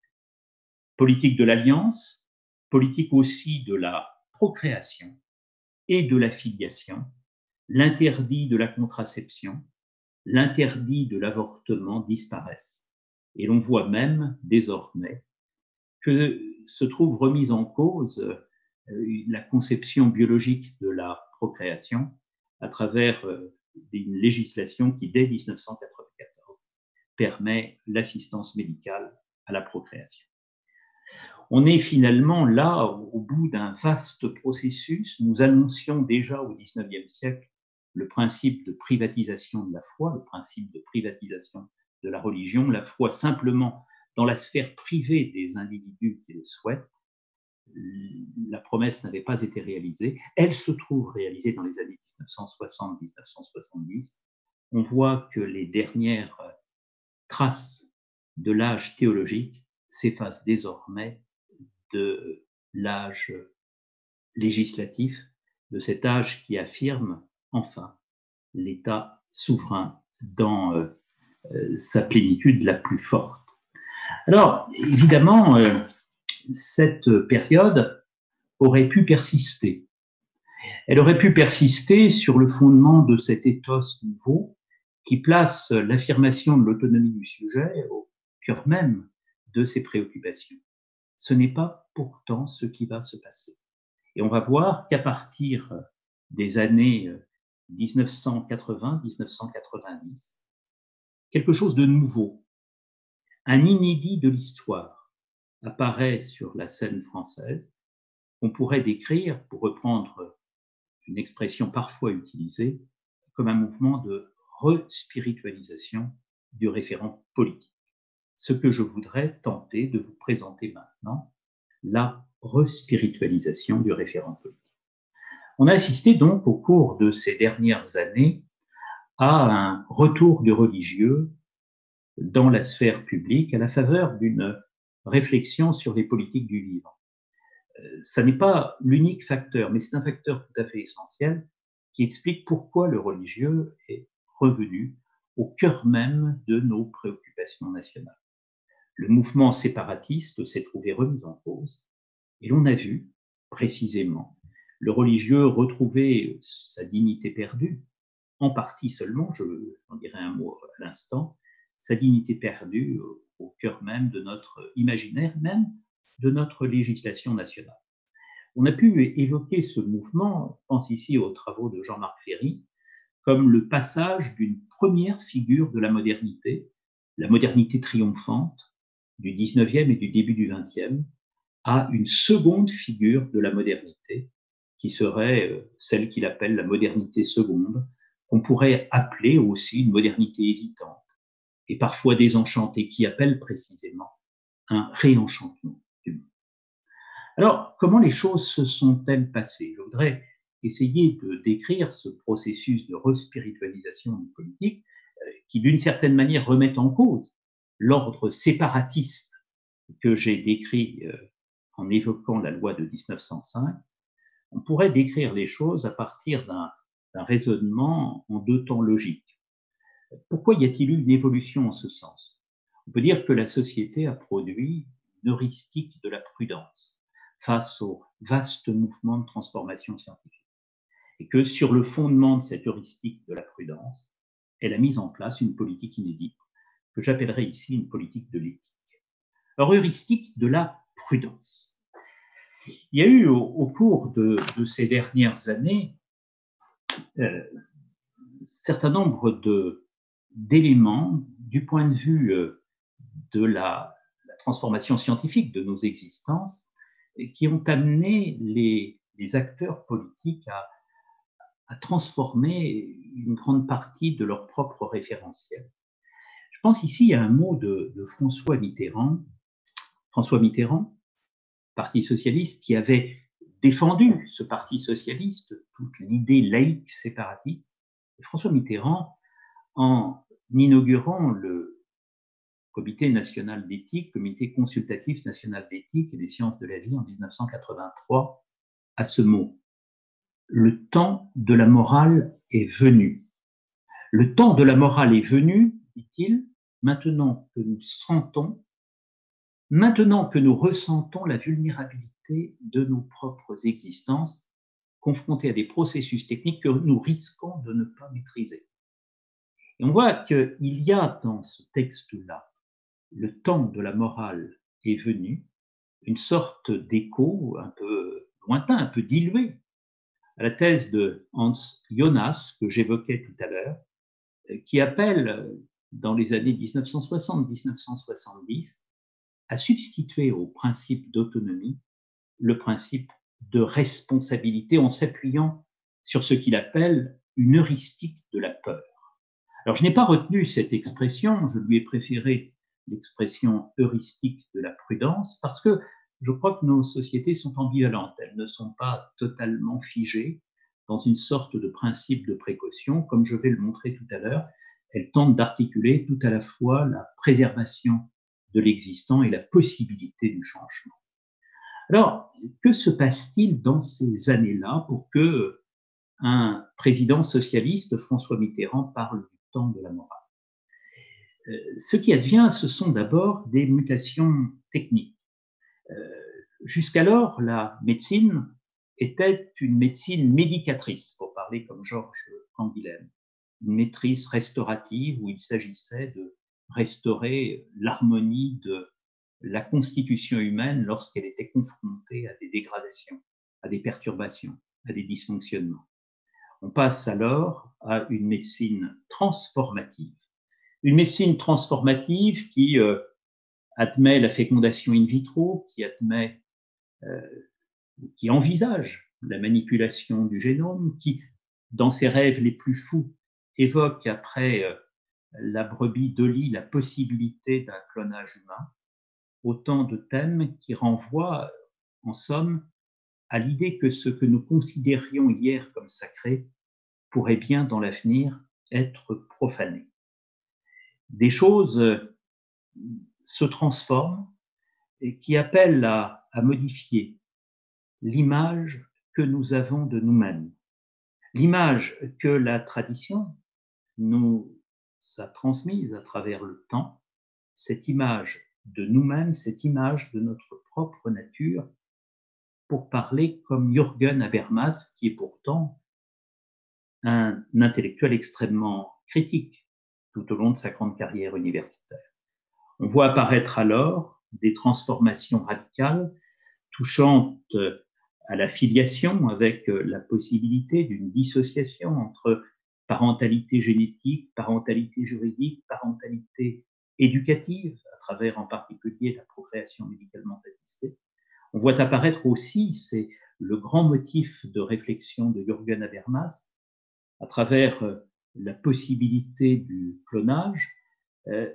D: Politique de l'alliance, politique aussi de la procréation et de la filiation, l'interdit de la contraception, l'interdit de l'avortement disparaissent. Et l'on voit même désormais que se trouve remise en cause la conception biologique de la procréation à travers une législation qui, dès 1994, permet l'assistance médicale à la procréation. On est finalement là au bout d'un vaste processus. Nous annoncions déjà au XIXe siècle le principe de privatisation de la foi, le principe de privatisation de la religion, la foi simplement dans la sphère privée des individus qui le souhaitent. La promesse n'avait pas été réalisée. Elle se trouve réalisée dans les années 1960-1970. On voit que les dernières traces de l'âge théologique s'effacent désormais de l'âge législatif, de cet âge qui affirme enfin l'État souverain dans sa plénitude la plus forte. Alors, évidemment, cette période aurait pu persister. Elle aurait pu persister sur le fondement de cet ethos nouveau qui place l'affirmation de l'autonomie du sujet au cœur même de ses préoccupations. Ce n'est pas pourtant ce qui va se passer. Et on va voir qu'à partir des années 1980-1990, quelque chose de nouveau, un inédit de l'histoire, apparaît sur la scène française, qu'on pourrait décrire, pour reprendre une expression parfois utilisée, comme un mouvement de re-spiritualisation du référent politique. Ce que je voudrais tenter de vous présenter maintenant, la re-spiritualisation du référent politique. On a assisté donc au cours de ces dernières années à un retour du religieux dans la sphère publique à la faveur d'une réflexion sur les politiques du vivant. Ça n'est pas l'unique facteur, mais c'est un facteur tout à fait essentiel qui explique pourquoi le religieux est revenu au cœur même de nos préoccupations nationales. Le mouvement séparatiste s'est trouvé remis en cause et l'on a vu précisément le religieux retrouver sa dignité perdue, en partie seulement, je en dirai un mot à l'instant, sa dignité perdue au cœur même de notre imaginaire, même de notre législation nationale. On a pu évoquer ce mouvement, je pense ici aux travaux de Jean-Marc Ferry, comme le passage d'une première figure de la modernité triomphante du 19e et du début du 20e, à une seconde figure de la modernité, qui serait celle qu'il appelle la modernité seconde, qu'on pourrait appeler aussi une modernité hésitante, et parfois désenchantée, qui appelle précisément un réenchantement du monde. Alors, comment les choses se sont-elles passées? Je voudrais essayer de décrire ce processus de respiritualisation du politique qui, d'une certaine manière, remet en cause l'ordre séparatiste que j'ai décrit en évoquant la loi de 1905. On pourrait décrire les choses à partir d'un raisonnement en deux temps logiques. Pourquoi y a-t-il eu une évolution en ce sens? On peut dire que la société a produit une heuristique de la prudence face au vaste mouvement de transformation scientifique. Et que sur le fondement de cette heuristique de la prudence, elle a mis en place une politique inédite, que j'appellerais ici une politique de l'éthique. Alors, heuristique de la prudence. Il y a eu au cours de ces dernières années un certain nombre d'éléments du point de vue de la transformation scientifique de nos existences qui ont amené les acteurs politiques à transformer une grande partie de leur propre référentiel. Je pense ici à un mot de François Mitterrand. François Mitterrand, Parti socialiste, qui avait défendu ce Parti socialiste, toute l'idée laïque séparatiste. Et François Mitterrand, en inaugurant le Comité national d'éthique, Comité consultatif national d'éthique et des sciences de la vie en 1983, à ce mot: le temps de la morale est venu. Le temps de la morale est venu, dit-il, maintenant que nous sentons, maintenant que nous ressentons la vulnérabilité de nos propres existences, confrontées à des processus techniques que nous risquons de ne pas maîtriser. Et on voit qu'il y a dans ce texte-là, le temps de la morale est venu, une sorte d'écho un peu lointain, un peu dilué à la thèse de Hans Jonas que j'évoquais tout à l'heure, qui appelle dans les années 1960-1970 à substituer au principe d'autonomie le principe de responsabilité en s'appuyant sur ce qu'il appelle une heuristique de la peur. Alors, je n'ai pas retenu cette expression, je lui ai préféré l'expression heuristique de la prudence, parce que je crois que nos sociétés sont ambivalentes, elles ne sont pas totalement figées dans une sorte de principe de précaution, comme je vais le montrer tout à l'heure. Elles tentent d'articuler tout à la fois la préservation de l'existant et la possibilité du changement. Alors, que se passe-t-il dans ces années-là pour que un président socialiste, François Mitterrand, parle du temps de la morale? Ce qui advient, ce sont d'abord des mutations techniques. Jusqu'alors, la médecine était une médecine médicatrice, pour parler comme Georges Canguilhem, une maîtrise restaurative où il s'agissait de restaurer l'harmonie de la constitution humaine lorsqu'elle était confrontée à des dégradations, à des perturbations, à des dysfonctionnements. On passe alors à une médecine transformative. Une médecine transformative qui admet la fécondation in vitro, qui envisage la manipulation du génome, qui, dans ses rêves les plus fous, évoque après la brebis Dolly la possibilité d'un clonage humain. Autant de thèmes qui renvoient, en somme, à l'idée que ce que nous considérions hier comme sacré pourrait bien, dans l'avenir, être profané. Des choses se transforment et qui appellent à modifier l'image que nous avons de nous-mêmes, l'image que la tradition nous a transmise à travers le temps, cette image de nous-mêmes, cette image de notre propre nature, pour parler comme Jürgen Habermas, qui est pourtant un intellectuel extrêmement critique tout au long de sa grande carrière universitaire. On voit apparaître alors des transformations radicales touchant à la filiation, avec la possibilité d'une dissociation entre parentalité génétique, parentalité juridique, parentalité éducative, à travers en particulier la procréation médicalement assistée. On voit apparaître aussi, c'est le grand motif de réflexion de Jürgen Habermas, à travers la possibilité du clonage,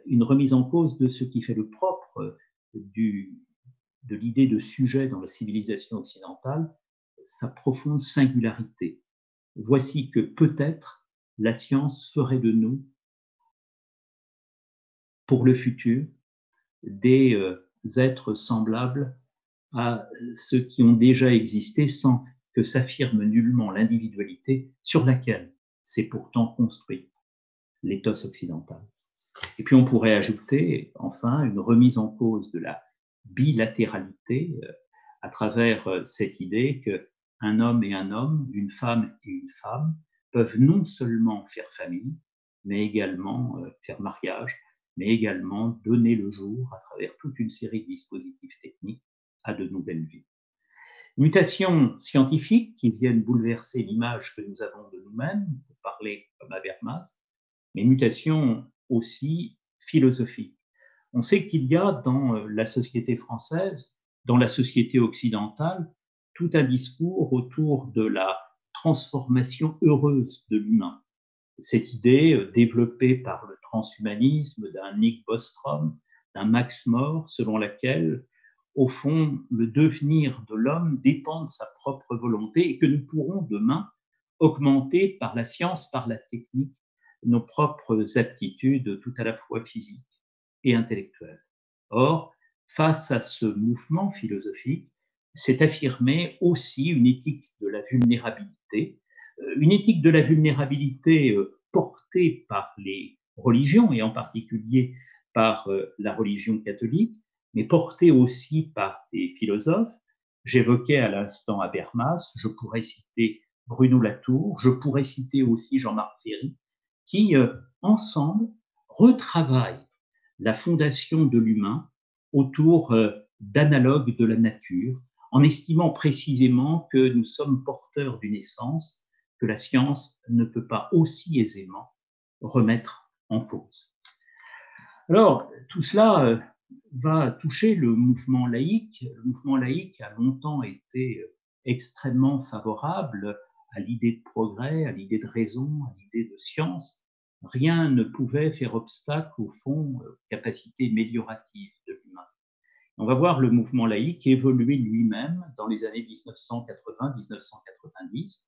D: une remise en cause de ce qui fait le propre de l'idée de sujet dans la civilisation occidentale, sa profonde singularité. Voici que peut-être la science ferait de nous, pour le futur, des êtres semblables à ceux qui ont déjà existé sans que s'affirme nullement l'individualité sur laquelle s'est pourtant construit l'éthos occidental. Et puis on pourrait ajouter enfin une remise en cause de la bilatéralité à travers cette idée qu'un homme et un homme, une femme et une femme peuvent non seulement faire famille, mais également faire mariage, mais également donner le jour à travers toute une série de dispositifs techniques à de nouvelles vies. Mutations scientifiques qui viennent bouleverser l'image que nous avons de nous-mêmes, pour parler comme Habermas, mais mutations aussi philosophiques. On sait qu'il y a dans la société française, dans la société occidentale, tout un discours autour de la transformation heureuse de l'humain. Cette idée développée par le transhumanisme d'un Nick Bostrom, d'un Max More, selon laquelle, au fond, le devenir de l'homme dépend de sa propre volonté et que nous pourrons demain augmenter par la science, par la technique, nos propres aptitudes tout à la fois physiques et intellectuelles. Or, face à ce mouvement philosophique, s'est affirmée aussi une éthique de la vulnérabilité, portée par les religions et en particulier par la religion catholique, mais portée aussi par des philosophes. J'évoquais à l'instant Habermas, je pourrais citer Bruno Latour, je pourrais citer aussi Jean-Marc Ferry, qui ensemble retravaillent la fondation de l'humain autour d'analogues de la nature, en estimant précisément que nous sommes porteurs d'une essence que la science ne peut pas aussi aisément remettre en cause. Alors, tout cela va toucher le mouvement laïque. Le mouvement laïque a longtemps été extrêmement favorable à l'idée de progrès, à l'idée de raison, à l'idée de science. Rien ne pouvait faire obstacle, au fond, aux capacités amélioratives de l'humain. On va voir le mouvement laïque évoluer lui-même dans les années 1980-1990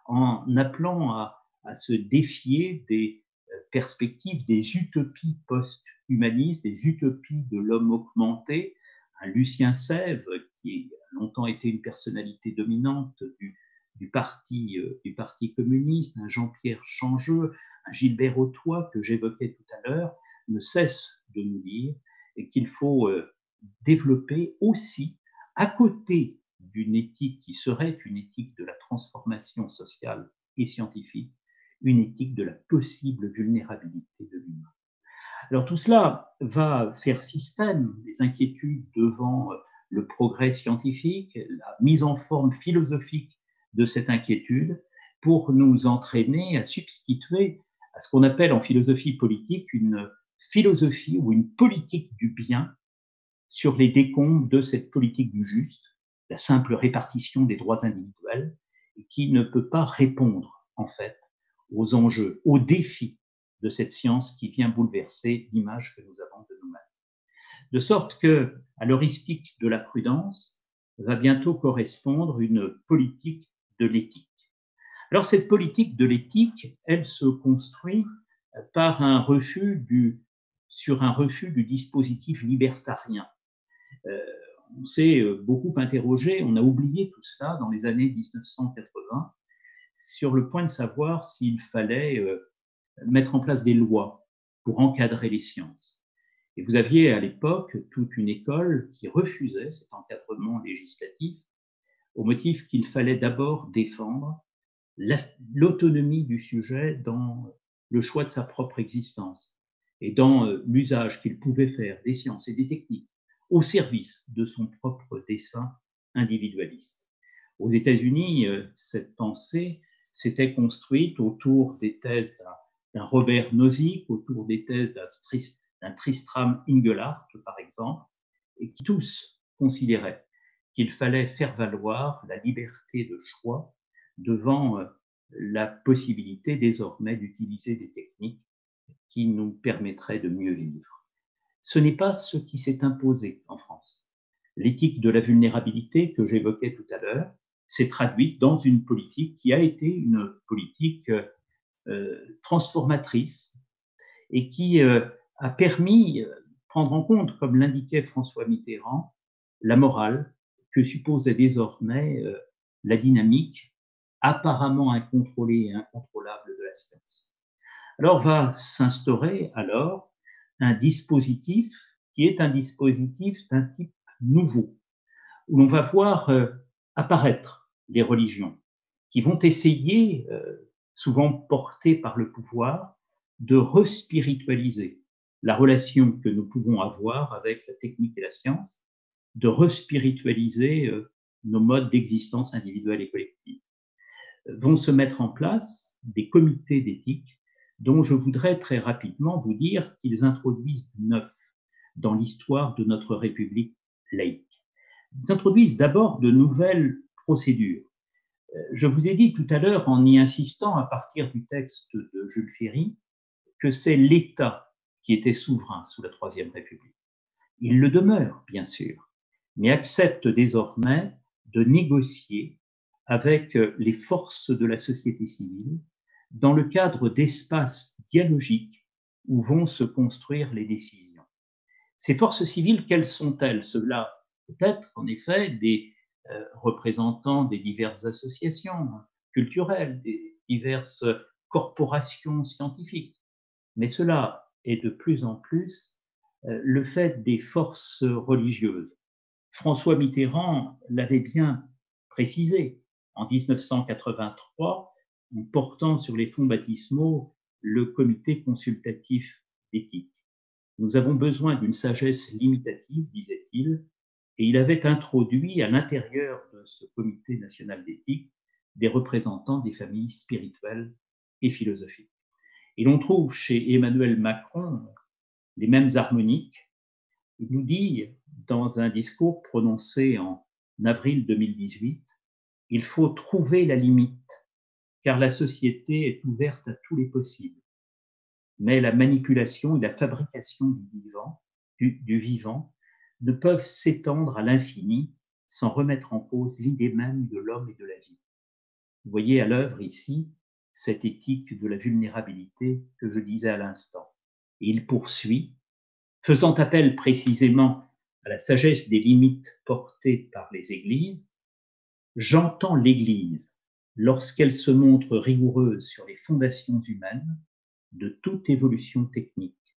D: en appelant à se défier des perspectives, des utopies post-humanistes, des utopies de l'homme augmenté. Un Lucien Sèvres, qui a longtemps été une personnalité dominante du parti communiste, un Jean-Pierre Changeux, un Gilbert Autois que j'évoquais tout à l'heure, ne cesse de nous dire qu'il faut développer aussi, à côté d'une éthique qui serait une éthique de la transformation sociale et scientifique, une éthique de la possible vulnérabilité de l'humain. Alors tout cela va faire système, les inquiétudes devant le progrès scientifique, la mise en forme philosophique de cette inquiétude, pour nous entraîner à substituer à ce qu'on appelle en philosophie politique une philosophie ou une politique du bien sur les décombres de cette politique du juste, la simple répartition des droits individuels, qui ne peut pas répondre, en fait, aux enjeux, aux défis de cette science qui vient bouleverser l'image que nous avons de nous-mêmes. De sorte que, à l'heuristique de la prudence, va bientôt correspondre une politique de l'éthique. Alors, cette politique de l'éthique, elle se construit par sur un refus du dispositif libertarien. On s'est beaucoup interrogé, on a oublié tout cela dans les années 1980, sur le point de savoir s'il fallait mettre en place des lois pour encadrer les sciences. Et vous aviez à l'époque toute une école qui refusait cet encadrement législatif au motif qu'il fallait d'abord défendre l'autonomie du sujet dans le choix de sa propre existence et dans l'usage qu'il pouvait faire des sciences et des techniques au service de son propre dessein individualiste. Aux États-Unis, cette pensée s'était construite autour des thèses d'un Robert Nozick, autour des thèses d'un Tristram Engelhardt, par exemple, et qui tous considéraient qu'il fallait faire valoir la liberté de choix devant la possibilité désormais d'utiliser des techniques qui nous permettraient de mieux vivre. Ce n'est pas ce qui s'est imposé en France. L'éthique de la vulnérabilité que j'évoquais tout à l'heure s'est traduite dans une politique qui a été une politique transformatrice et qui a permis de prendre en compte, comme l'indiquait François Mitterrand, la morale que supposait désormais la dynamique apparemment incontrôlée et incontrôlable de la science. Alors va s'instaurer alors un dispositif qui est un dispositif d'un type nouveau, où l'on va voir apparaître les religions qui vont essayer, souvent portées par le pouvoir, de respiritualiser la relation que nous pouvons avoir avec la technique et la science, de respiritualiser nos modes d'existence individuelle et collective. Vont se mettre en place des comités d'éthique dont je voudrais très rapidement vous dire qu'ils introduisent du neuf dans l'histoire de notre République laïque. Ils introduisent d'abord de nouvelles procédures. Je vous ai dit tout à l'heure, en y insistant à partir du texte de Jules Ferry, que c'est l'État qui était souverain sous la Troisième République. Il le demeure, bien sûr, mais accepte désormais de négocier avec les forces de la société civile dans le cadre d'espaces dialogiques où vont se construire les décisions. Ces forces civiles, quelles sont-elles? Cela peut être, en effet, des représentants des diverses associations culturelles, des diverses corporations scientifiques. Mais cela est de plus en plus le fait des forces religieuses. François Mitterrand l'avait bien précisé en 1983, en portant sur les fonds baptismaux le comité consultatif d'éthique. Nous avons besoin d'une sagesse limitative, disait-il, et il avait introduit à l'intérieur de ce comité national d'éthique des représentants des familles spirituelles et philosophiques. Et l'on trouve chez Emmanuel Macron les mêmes harmoniques. Il nous dit, dans un discours prononcé en avril 2018, « Il faut trouver la limite, car la société est ouverte à tous les possibles. Mais la manipulation et la fabrication du vivant ne peuvent s'étendre à l'infini sans remettre en cause l'idée même de l'homme et de la vie. » Vous voyez à l'œuvre ici cette éthique de la vulnérabilité que je disais à l'instant. Et il poursuit, faisant appel précisément à la sagesse des limites portées par les églises. « J'entends l'Église lorsqu'elle se montre rigoureuse sur les fondations humaines de toute évolution technique.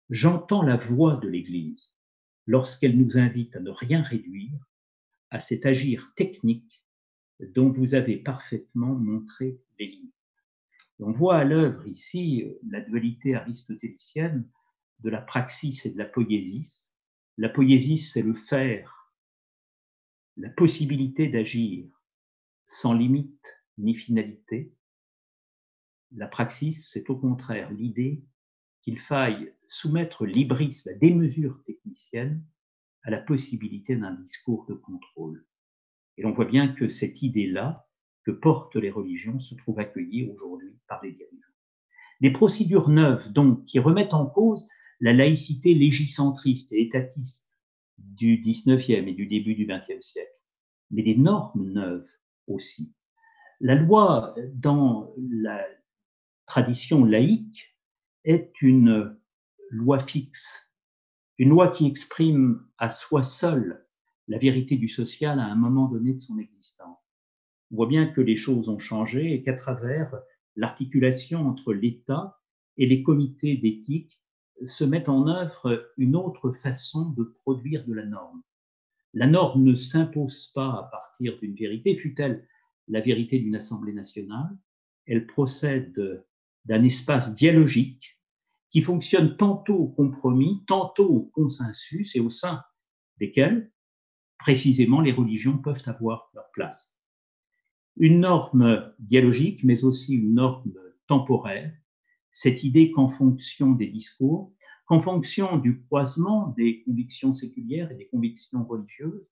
D: J'entends la voix de l'Église lorsqu'elle nous invite à ne rien réduire à cet agir technique dont vous avez parfaitement montré les limites. » On voit à l'œuvre ici la dualité aristotélicienne de la praxis et de la poiesis. La poiesis, c'est le faire, la possibilité d'agir sans limite ni finalité. La praxis, c'est au contraire l'idée qu'il faille soumettre l'hybris, la démesure technicienne, à la possibilité d'un discours de contrôle. Et l'on voit bien que cette idée-là, que portent les religions, se trouve accueillie aujourd'hui par les dirigeants. Des procédures neuves, donc, qui remettent en cause la laïcité légicentriste et étatiste du 19e et du début du 20e siècle, mais des normes neuves aussi. La loi, dans la tradition laïque, est une loi fixe, une loi qui exprime à soi seule la vérité du social à un moment donné de son existence. On voit bien que les choses ont changé et qu'à travers l'articulation entre l'État et les comités d'éthique se met en œuvre une autre façon de produire de la norme. La norme ne s'impose pas à partir d'une vérité, fût-elle la vérité d'une Assemblée nationale. Elle procède d'un espace dialogique qui fonctionne tantôt au compromis, tantôt au consensus et au sein desquels, précisément, les religions peuvent avoir leur place. Une norme dialogique, mais aussi une norme temporaire, cette idée qu'en fonction des discours, qu'en fonction du croisement des convictions séculières et des convictions religieuses,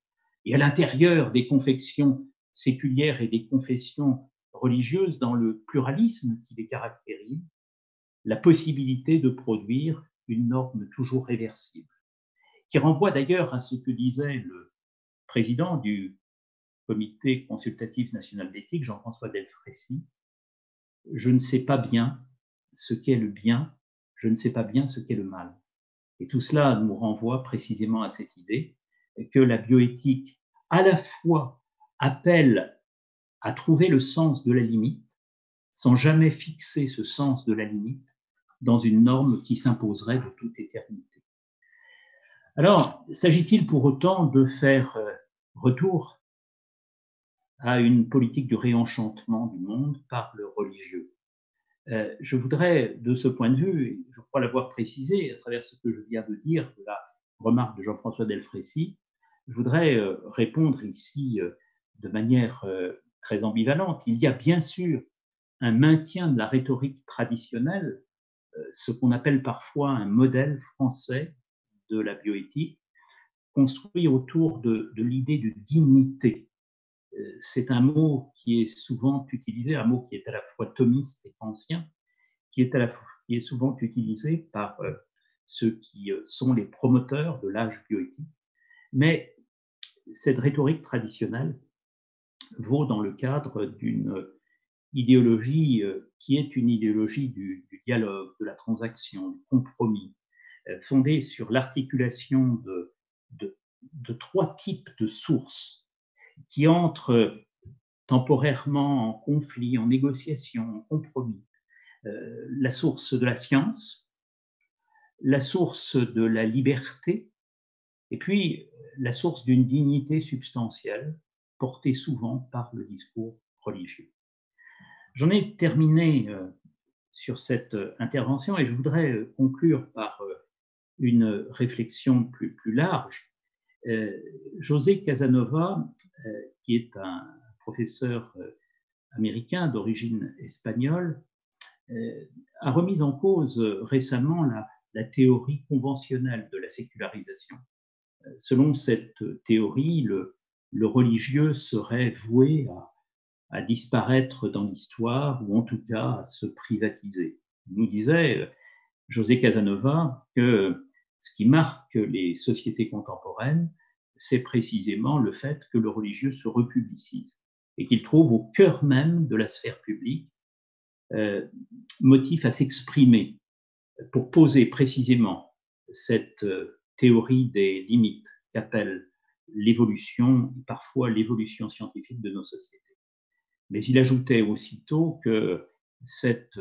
D: et à l'intérieur des confessions séculières et des confessions religieuses, dans le pluralisme qui les caractérise, la possibilité de produire une norme toujours réversible, qui renvoie d'ailleurs à ce que disait le président du Comité consultatif national d'éthique, Jean-François Delfraissy. « Je ne sais pas bien ce qu'est le bien, je ne sais pas bien ce qu'est le mal. » Et tout cela nous renvoie précisément à cette idée que la bioéthique, à la fois, appelle à trouver le sens de la limite, sans jamais fixer ce sens de la limite dans une norme qui s'imposerait de toute éternité. Alors, s'agit-il pour autant de faire retour à une politique de réenchantement du monde par le religieux? Je voudrais, de ce point de vue, et je crois l'avoir précisé à travers ce que je viens de dire, de la remarque de Jean-François Delfraissy, je voudrais répondre ici de manière très ambivalente. Il y a bien sûr un maintien de la rhétorique traditionnelle, ce qu'on appelle parfois un modèle français de la bioéthique, construit autour de l'idée de dignité. c'est un mot qui est souvent utilisé, un mot qui est à la fois thomiste et ancien, qui est souvent utilisé par ceux qui sont les promoteurs de l'âge bioéthique. Mais cette rhétorique traditionnelle vaut dans le cadre d'une idéologie qui est une idéologie du dialogue, de la transaction, du compromis, fondée sur l'articulation de trois types de sources qui entrent temporairement en conflit, en négociation, en compromis. La source de la science, la source de la liberté, et puis la source d'une dignité substantielle portée souvent par le discours religieux. J'en ai terminé sur cette intervention et je voudrais conclure par une réflexion plus large. José Casanova, qui est un professeur américain d'origine espagnole, a remis en cause récemment la théorie conventionnelle de la sécularisation. Selon cette théorie, le religieux serait voué à disparaître dans l'histoire ou en tout cas à se privatiser. Il nous disait José Casanova que ce qui marque les sociétés contemporaines, c'est précisément le fait que le religieux se republicise et qu'il trouve au cœur même de la sphère publique motif à s'exprimer pour poser précisément cette théorie des limites qu'appelle l'évolution, parfois l'évolution scientifique de nos sociétés. Mais il ajoutait aussitôt que cette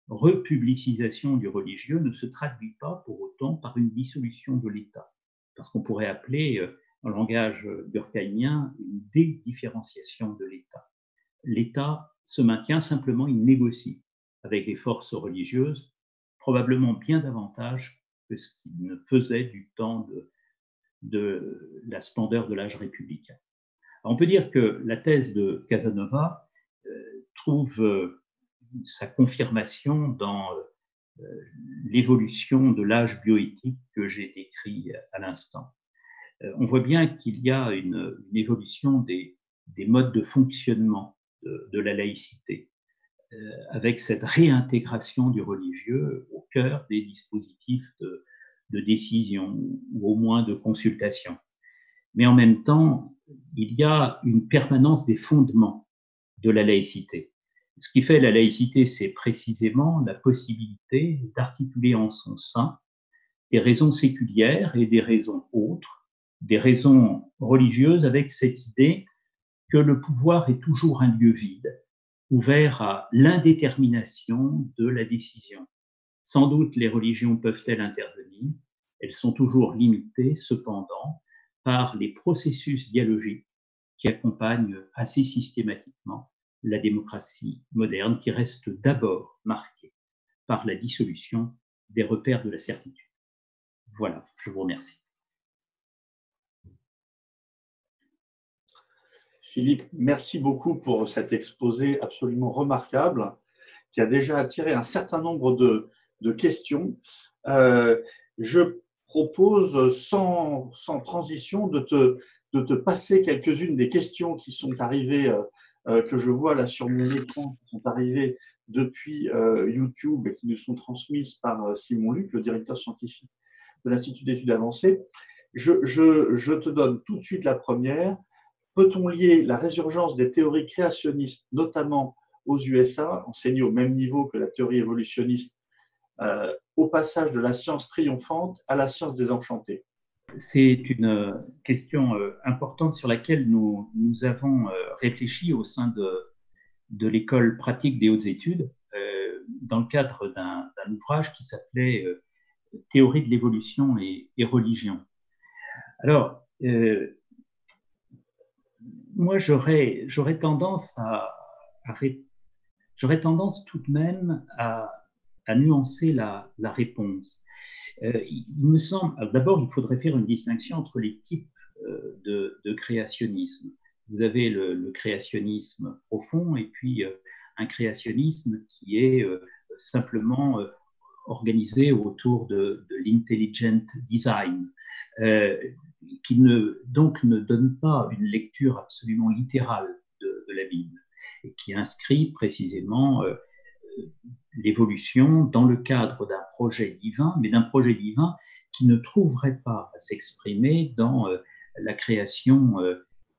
D: republicisation du religieux ne se traduit pas pour autant par une dissolution de l'État, parce qu'on pourrait appeler en langage durkheimien une dédifférenciation de l'État. L'État se maintient, simplement il négocie avec les forces religieuses, probablement bien davantage que ce qu'il ne faisait du temps de la splendeur de l'âge républicain. Alors on peut dire que la thèse de Casanova trouve sa confirmation dans l'évolution de l'âge bioéthique que j'ai décrit à l'instant. On voit bien qu'il y a une évolution des modes de fonctionnement de la laïcité, avec cette réintégration du religieux au cœur des dispositifs de décision ou au moins de consultation. Mais en même temps, il y a une permanence des fondements de la laïcité. Ce qui fait la laïcité, c'est précisément la possibilité d'articuler en son sein des raisons séculières et des raisons autres, des raisons religieuses, avec cette idée que le pouvoir est toujours un lieu vide, ouvert à l'indétermination de la décision. Sans doute les religions peuvent-elles intervenir, elles sont toujours limitées cependant par les processus dialogiques qui accompagnent assez systématiquement la démocratie moderne, qui reste d'abord marquée par la dissolution des repères de la certitude. Voilà, je vous remercie.
A: Philippe, merci beaucoup pour cet exposé absolument remarquable qui a déjà attiré un certain nombre de questions. Je propose sans transition de te passer quelques-unes des questions qui sont arrivées, que je vois là sur mon écran, qui sont arrivées depuis YouTube et qui nous sont transmises par Simon Luc, le directeur scientifique de l'Institut d'études avancées. Je te donne tout de suite la première. Peut-on lier la résurgence des théories créationnistes, notamment aux USA, enseignées au même niveau que la théorie évolutionniste, au passage de la science triomphante à la science désenchantée?
D: C'est une question importante sur laquelle nous avons réfléchi au sein de l'école pratique des hautes études, dans le cadre d'un ouvrage qui s'appelait Théorie de l'évolution et religion. Alors, moi, j'aurais tendance tout de même à nuancer la réponse. Il me semble, d'abord, il faudrait faire une distinction entre les types de créationnisme. Vous avez le créationnisme profond et puis un créationnisme qui est simplement organisé autour de l'intelligent design. donc ne donne pas une lecture absolument littérale de la Bible, et qui inscrit précisément l'évolution dans le cadre d'un projet divin, mais d'un projet divin qui ne trouverait pas à s'exprimer dans la création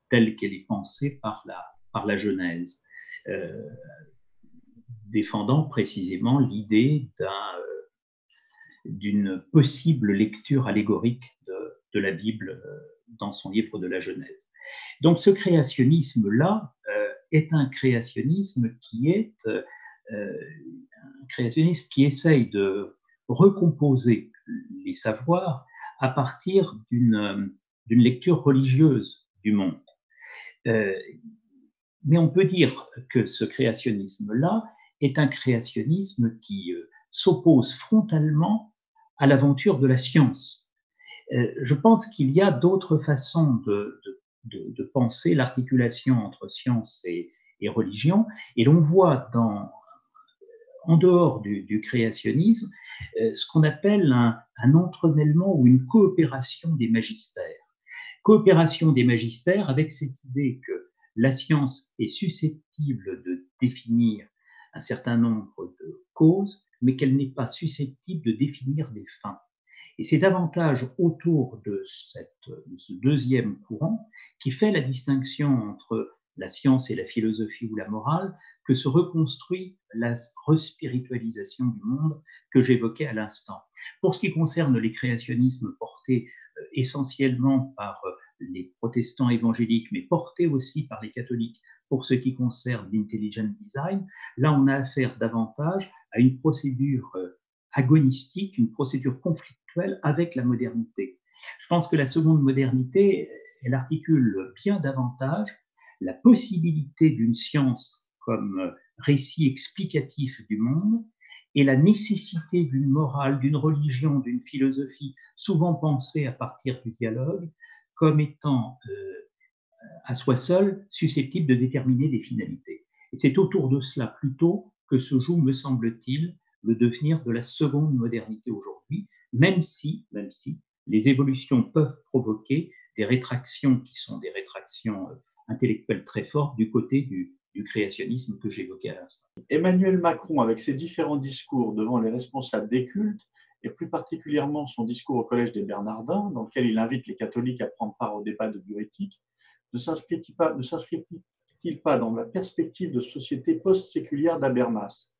D: telle qu'elle est pensée par la Genèse, défendant précisément l'idée d'une possible lecture allégorique de la Bible dans son livre de la Genèse. Donc ce créationnisme-là est un créationnisme qui essaye de recomposer les savoirs à partir d'une lecture religieuse du monde. Mais on peut dire que ce créationnisme-là est un créationnisme qui s'oppose frontalement à l'aventure de la science. Je pense qu'il y a d'autres façons de penser l'articulation entre science et religion, et l'on voit en dehors du créationnisme ce qu'on appelle un entremêlement ou une coopération des magistères. Coopération des magistères avec cette idée que la science est susceptible de définir un certain nombre de causes, mais qu'elle n'est pas susceptible de définir des fins. Et c'est davantage autour de ce deuxième courant qui fait la distinction entre la science et la philosophie ou la morale que se reconstruit la respiritualisation du monde que j'évoquais à l'instant. Pour ce qui concerne les créationnismes portés essentiellement par les protestants évangéliques, mais portés aussi par les catholiques pour ce qui concerne l'intelligent design, là on a affaire davantage à une procédure agonistique, une procédure conflictuelle avec la modernité. Je pense que la seconde modernité, elle articule bien davantage la possibilité d'une science comme récit explicatif du monde et la nécessité d'une morale, d'une religion, d'une philosophie souvent pensée à partir du dialogue comme étant à soi seule susceptible de déterminer des finalités. Et c'est autour de cela plutôt que se joue, me semble-t-il, le devenir de la seconde modernité aujourd'hui, même si les évolutions peuvent provoquer des rétractions qui sont des rétractions intellectuelles très fortes du côté du créationnisme que j'évoquais à l'instant.
A: Emmanuel Macron, avec ses différents discours devant les responsables des cultes, et plus particulièrement son discours au Collège des Bernardins, dans lequel il invite les catholiques à prendre part au débat de bioéthique, ne s'inscrit-il pas dans la perspective de société post-séculière d'Habermas?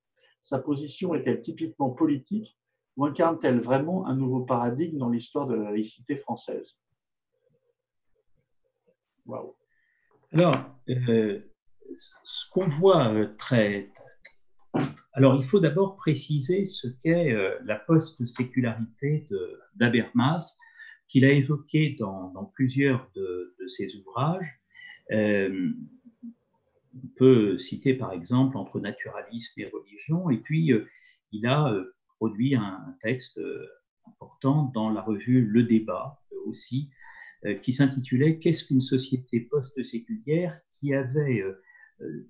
A: Sa position est-elle typiquement politique ou incarne-t-elle vraiment un nouveau paradigme dans l'histoire de la laïcité française?
D: Wow. Alors, ce qu'on voit Alors, il faut d'abord préciser ce qu'est la post-sécularité d'Habermas, qu'il a évoqué dans plusieurs de ses ouvrages. On peut citer par exemple Entre naturalisme et religion, et puis il a produit un texte important dans la revue Le Débat aussi, qui s'intitulait « Qu'est-ce qu'une société post-séculière ?» qui avait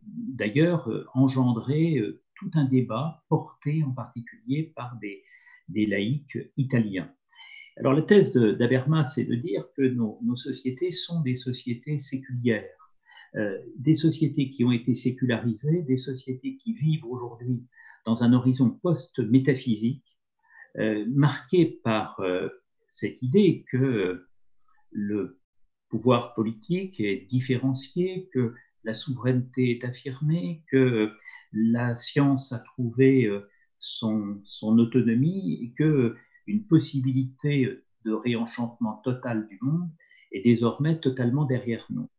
D: d'ailleurs engendré tout un débat porté en particulier par des laïcs italiens. Alors la thèse d'Habermas, c'est de dire que nos sociétés sont des sociétés séculières, des sociétés qui ont été sécularisées, des sociétés qui vivent aujourd'hui dans un horizon post-métaphysique, marqué par cette idée que le pouvoir politique est différencié, que la souveraineté est affirmée, que la science a trouvé son autonomie et qu'une possibilité de réenchantement total du monde est désormais totalement derrière nous.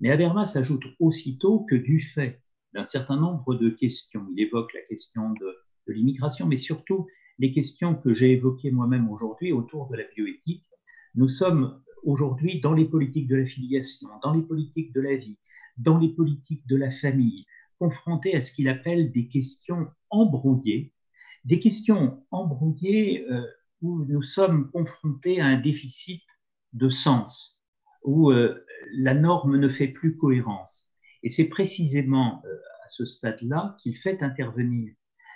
D: Mais Habermas ajoute aussitôt que du fait d'un certain nombre de questions, il évoque la question de l'immigration, mais surtout les questions que j'ai évoquées moi-même aujourd'hui autour de la bioéthique, nous sommes aujourd'hui dans les politiques de la filiation, dans les politiques de la vie, dans les politiques de la famille, confrontés à ce qu'il appelle des questions embrouillées où nous sommes confrontés à un déficit de sens, où la norme ne fait plus cohérence. Et c'est précisément à ce stade-là qu'il fait intervenir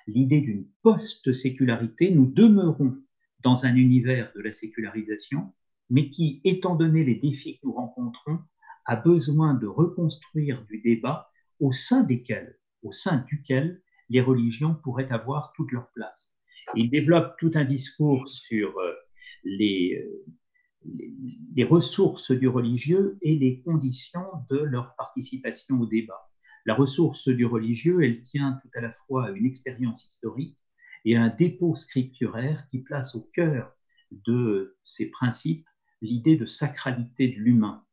D: l'idée d'une post-sécularité. Nous demeurons dans un univers de la sécularisation, mais qui, étant donné les défis que nous rencontrons, a besoin de reconstruire du débat au sein duquel les religions pourraient avoir toute leur place. Il développe tout un discours sur les ressources du religieux et les conditions de leur participation au débat. La ressource du religieux, elle tient tout à la fois à une expérience historique et à un dépôt scripturaire qui place au cœur de ces principes l'idée de sacralité de l'humain,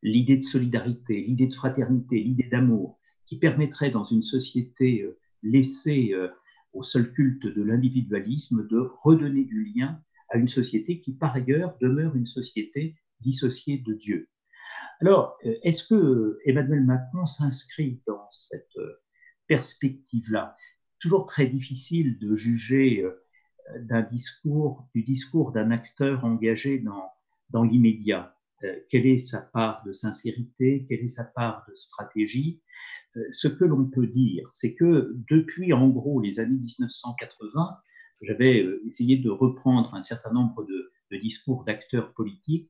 D: l'idée de solidarité, l'idée de fraternité, l'idée d'amour, qui permettrait dans une société laissée au seul culte de l'individualisme de redonner du lien à une société qui, par ailleurs, demeure une société dissociée de Dieu. Alors, est-ce que Emmanuel Macron s'inscrit dans cette perspective-là? Toujours très difficile de juger du discours d'un acteur engagé dans l'immédiat. Quelle est sa part de sincérité? Quelle est sa part de stratégie? Ce que l'on peut dire, c'est que depuis, en gros, les années 1980, j'avais essayé de reprendre un certain nombre de discours d'acteurs politiques.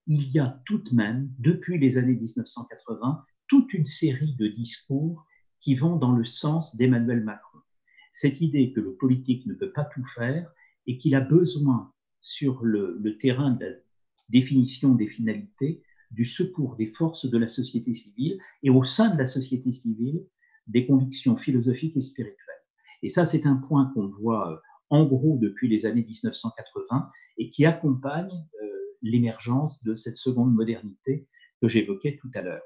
D: Il y a tout de même, depuis les années 1980, toute une série de discours qui vont dans le sens d'Emmanuel Macron. Cette idée que le politique ne peut pas tout faire et qu'il a besoin, sur le terrain de la définition des finalités, du secours des forces de la société civile et au sein de la société civile, des convictions philosophiques et spirituelles. Et ça, c'est un point qu'on voit en gros depuis les années 1980 et qui accompagne l'émergence de cette seconde modernité que j'évoquais tout à l'heure.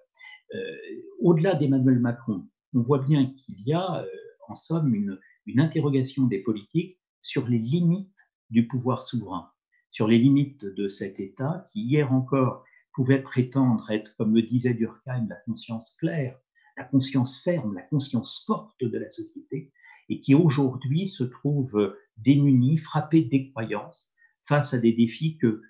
D: Au-delà d'Emmanuel Macron, on voit bien qu'il y a en somme une interrogation des politiques sur les limites du pouvoir souverain, sur les limites de cet État qui hier encore pouvait prétendre être, comme le disait Durkheim, la conscience claire, la conscience ferme, la conscience forte de la société, et qui aujourd'hui se trouve démunie, frappée de décroyance face à des défis que,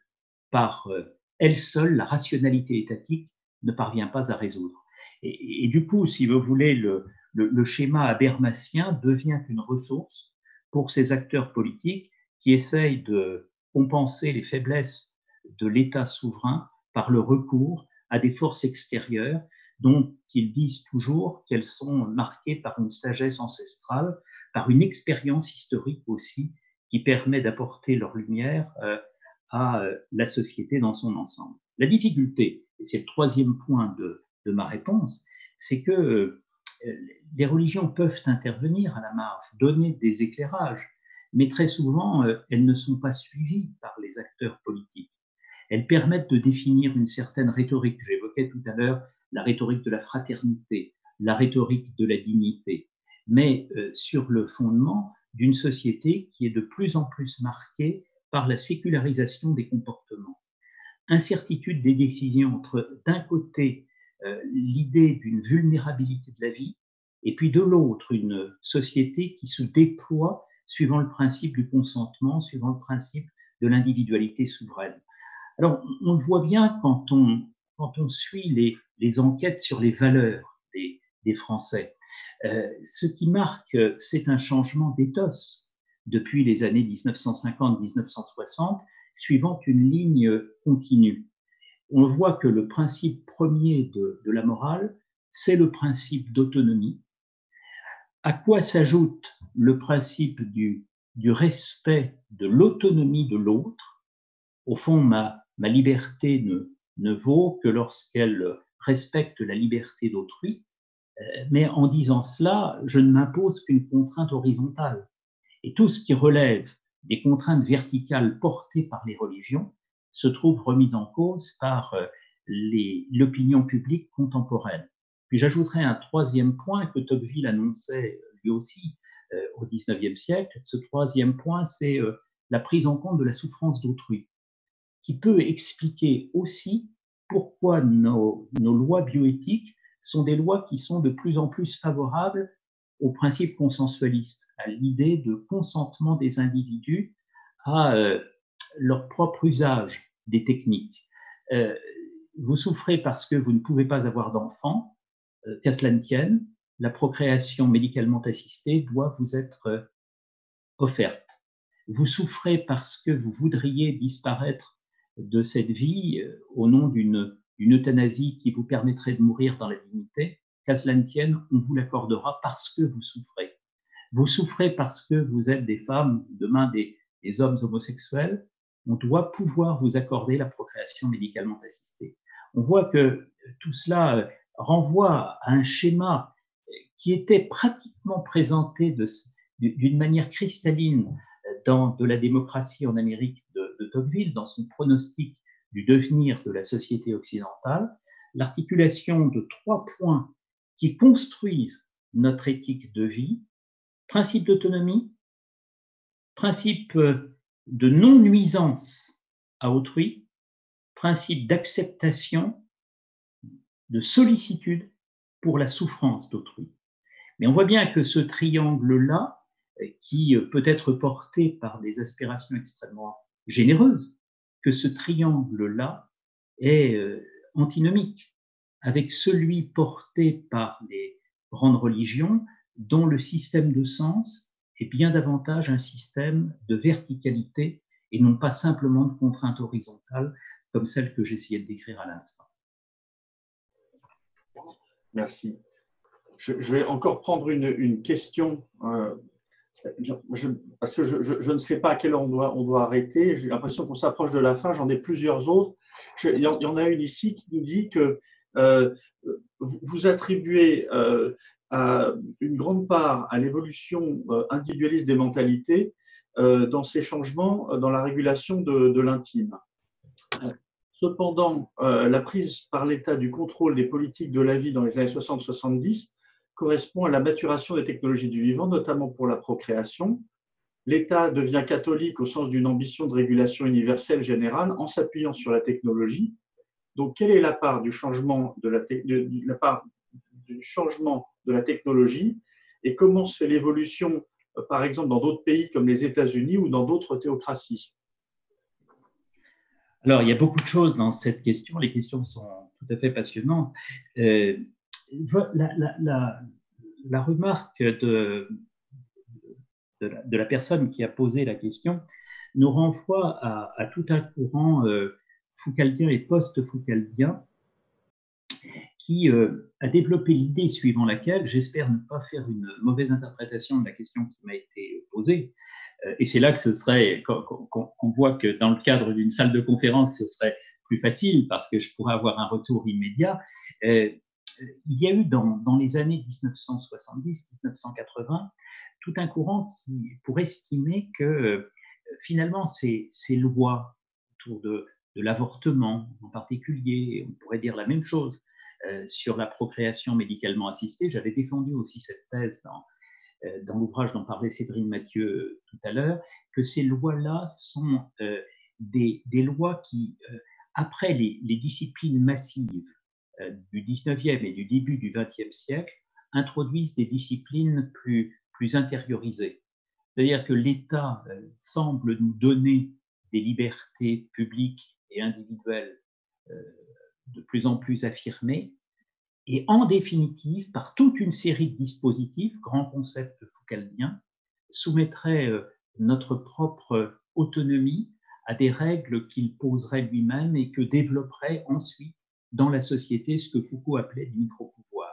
D: par elle seule, la rationalité étatique ne parvient pas à résoudre. Et du coup, si vous voulez, le schéma habermasien devient une ressource pour ces acteurs politiques qui essayent de compenser les faiblesses de l'État souverain par le recours à des forces extérieures dont ils disent toujours qu'elles sont marquées par une sagesse ancestrale, par une expérience historique aussi qui permet d'apporter leur lumière à la société dans son ensemble. La difficulté, et c'est le troisième point de ma réponse, c'est que les religions peuvent intervenir à la marge, donner des éclairages, mais très souvent, elles ne sont pas suivies par les acteurs politiques. Elles permettent de définir une certaine rhétorique. J'évoquais tout à l'heure la rhétorique de la fraternité, la rhétorique de la dignité, mais sur le fondement d'une société qui est de plus en plus marquée par la sécularisation des comportements. Incertitude des décisions entre, d'un côté, l'idée d'une vulnérabilité de la vie, et puis de l'autre, une société qui se déploie suivant le principe du consentement, suivant le principe de l'individualité souveraine. Alors, on le voit bien quand on suit les enquêtes sur les valeurs des Français. Ce qui marque, c'est un changement d'éthos depuis les années 1950-1960, suivant une ligne continue. On voit que le principe premier de la morale, c'est le principe d'autonomie, à quoi s'ajoute le principe du respect de l'autonomie de l'autre. Au fond, ma liberté ne vaut que lorsqu'elle respecte la liberté d'autrui, mais en disant cela, je ne m'impose qu'une contrainte horizontale. Et tout ce qui relève des contraintes verticales portées par les religions se trouve remis en cause par l'opinion publique contemporaine. Puis j'ajouterai un troisième point que Tocqueville annonçait lui aussi au XIXe siècle. Ce troisième point, c'est la prise en compte de la souffrance d'autrui, qui peut expliquer aussi pourquoi nos lois bioéthiques sont des lois qui sont de plus en plus favorables au principe consensualiste, à l'idée de consentement des individus à leur propre usage des techniques. Vous souffrez parce que vous ne pouvez pas avoir d'enfant, qu'à cela ne tienne, la procréation médicalement assistée doit vous être offerte. Vous souffrez parce que vous voudriez disparaître de cette vie au nom d'une euthanasie qui vous permettrait de mourir dans la dignité, qu'à cela ne tienne, on vous l'accordera parce que vous souffrez. Vous souffrez parce que vous êtes des femmes, demain des hommes homosexuels. On doit pouvoir vous accorder la procréation médicalement assistée. On voit que tout cela renvoie à un schéma qui était pratiquement présenté d'une manière cristalline dans De la démocratie en Amérique de Tocqueville, dans son pronostic du devenir de la société occidentale, l'articulation de 3 points qui construisent notre éthique de vie: principe d'autonomie, principe de non-nuisance à autrui, principe d'acceptation, de sollicitude pour la souffrance d'autrui. Mais on voit bien que ce triangle-là, qui peut être porté par des aspirations extrêmement généreuses, que ce triangle-là est antinomique avec celui porté par les grandes religions, dont le système de sens est bien davantage un système de verticalité et non pas simplement de contrainte horizontale comme celle que j'essayais de décrire à l'instant.
A: Merci. Je vais encore prendre une question, parce que je ne sais pas à quelle heure on doit arrêter. J'ai l'impression qu'on s'approche de la fin. J'en ai plusieurs autres. Il y en a une ici qui nous dit que vous attribuez une grande part à l'évolution individualiste des mentalités dans ces changements dans la régulation de l'intime. Cependant, la prise par l'État du contrôle des politiques de la vie dans les années 60-70 correspond à la maturation des technologies du vivant, notamment pour la procréation. L'État devient catholique au sens d'une ambition de régulation universelle générale en s'appuyant sur la technologie. Donc, quelle est la part du changement de la technologie et comment se fait l'évolution, par exemple, dans d'autres pays comme les États-Unis ou dans d'autres théocraties?
D: Alors, il y a beaucoup de choses dans cette question. Les questions sont tout à fait passionnantes. La remarque de la personne qui a posé la question nous renvoie à tout un courant foucaldien et post-foucaldien qui a développé l'idée suivant laquelle, j'espère ne pas faire une mauvaise interprétation de la question qui m'a été posée, et c'est là que ce serait, qu'on voit que dans le cadre d'une salle de conférence, ce serait plus facile parce que je pourrais avoir un retour immédiat. Il y a eu dans les années 1970-1980 tout un courant pour estimer que finalement ces lois autour de l'avortement en particulier, on pourrait dire la même chose sur la procréation médicalement assistée. J'avais défendu aussi cette thèse dans l'ouvrage dont parlait Séverine Mathieu tout à l'heure, que ces lois-là sont des lois qui, après les disciplines massives du 19e et du début du 20e siècle, introduisent des disciplines plus intériorisées. C'est-à-dire que l'État semble nous donner des libertés publiques et individuelles de plus en plus affirmées, et en définitive, par toute une série de dispositifs, grands concepts foucaldiens, soumettrait notre propre autonomie à des règles qu'il poserait lui-même et que développerait ensuite dans la société ce que Foucault appelait le micro-pouvoir.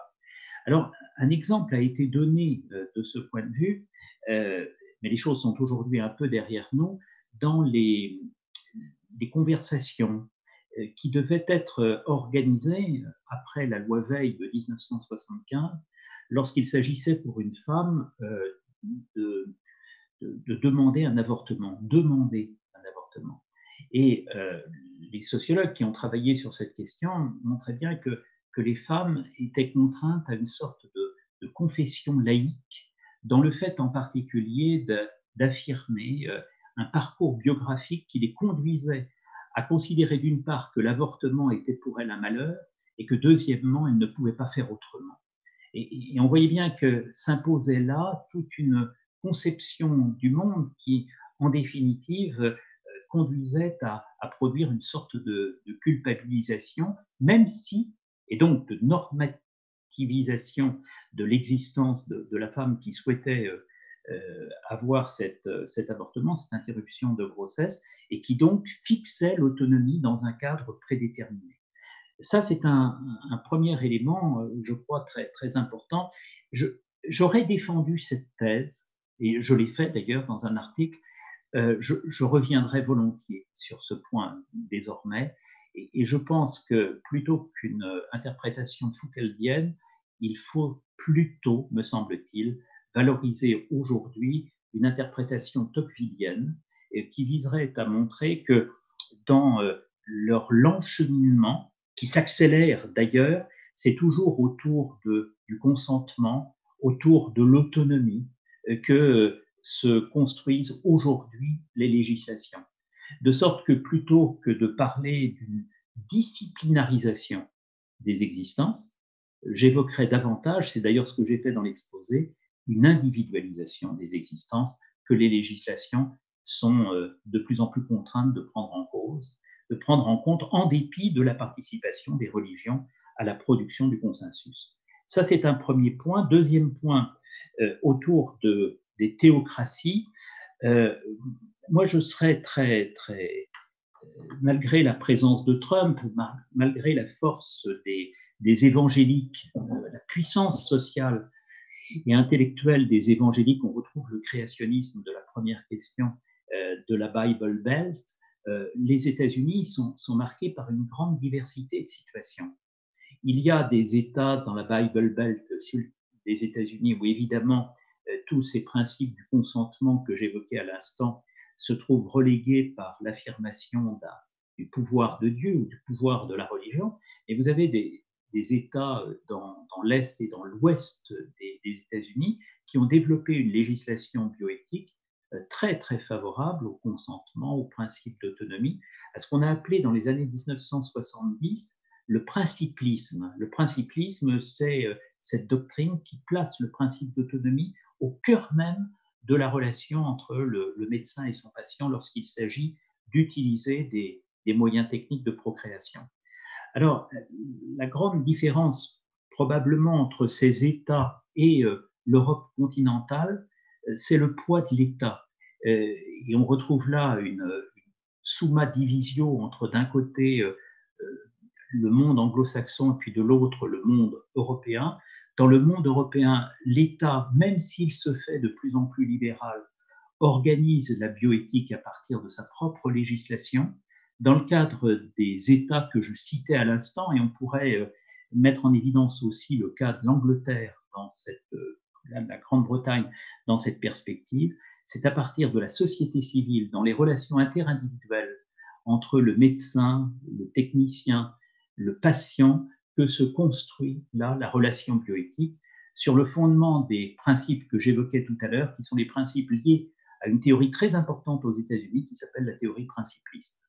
D: Alors, un exemple a été donné de ce point de vue, mais les choses sont aujourd'hui un peu derrière nous, dans les conversations qui devaient être organisées après la loi Veil de 1975, lorsqu'il s'agissait pour une femme de demander un avortement. Et les sociologues qui ont travaillé sur cette question montraient bien que les femmes étaient contraintes à une sorte de confession laïque, dans le fait en particulier d'affirmer un parcours biographique qui les conduisait à considérer d'une part que l'avortement était pour elles un malheur et que deuxièmement, elles ne pouvaient pas faire autrement. Et on voyait bien que s'imposait là toute une conception du monde qui, en définitive, conduisait à produire une sorte de culpabilisation, même si, et donc de normativisation de l'existence de la femme qui souhaitait avoir cet avortement, cette interruption de grossesse, et qui donc fixait l'autonomie dans un cadre prédéterminé. Ça, c'est un premier élément, je crois, très, très important. J'aurais défendu cette thèse, et je l'ai fait d'ailleurs dans un article. Je reviendrai volontiers sur ce point désormais, et je pense que plutôt qu'une interprétation foucaldienne, il faut plutôt, me semble-t-il, valoriser aujourd'hui une interprétation tocquevillienne qui viserait à montrer que dans leur lent cheminement, qui s'accélère d'ailleurs, c'est toujours autour du consentement, autour de l'autonomie que se construisent aujourd'hui les législations. De sorte que plutôt que de parler d'une disciplinarisation des existences, j'évoquerai davantage, c'est d'ailleurs ce que j'ai fait dans l'exposé, une individualisation des existences que les législations sont de plus en plus contraintes de prendre en cause, de prendre en compte en dépit de la participation des religions à la production du consensus. Ça, c'est un premier point. Deuxième point, autour des théocraties, moi, je serais très, très, malgré la présence de Trump, malgré la force des évangéliques, la puissance sociale et intellectuelle des évangéliques, on retrouve le créationnisme de la première question de la Bible Belt. Les États-Unis sont marqués par une grande diversité de situations. Il y a des États dans la Bible Belt des États-Unis où évidemment tous ces principes du consentement que j'évoquais à l'instant se trouvent relégués par l'affirmation du pouvoir de Dieu ou du pouvoir de la religion. Et vous avez des États dans l'Est et dans l'Ouest des États-Unis qui ont développé une législation bioéthique très, très favorable au consentement, au principe d'autonomie, à ce qu'on a appelé dans les années 1970 le principlisme. Le principlisme, c'est cette doctrine qui place le principe d'autonomie au cœur même de la relation entre le médecin et son patient lorsqu'il s'agit d'utiliser des moyens techniques de procréation. Alors, la grande différence probablement entre ces États et l'Europe continentale, c'est le poids de l'État. Et on retrouve là une summa divisio entre d'un côté le monde anglo-saxon et puis de l'autre le monde européen. Dans le monde européen, l'État, même s'il se fait de plus en plus libéral, organise la bioéthique à partir de sa propre législation. Dans le cadre des États que je citais à l'instant, et on pourrait mettre en évidence aussi le cas de l'Angleterre, la Grande-Bretagne, dans cette perspective, c'est à partir de la société civile, dans les relations interindividuelles entre le médecin, le technicien, le patient, que se construit là la relation bioéthique sur le fondement des principes que j'évoquais tout à l'heure, qui sont des principes liés à une théorie très importante aux États-Unis qui s'appelle la théorie principliste.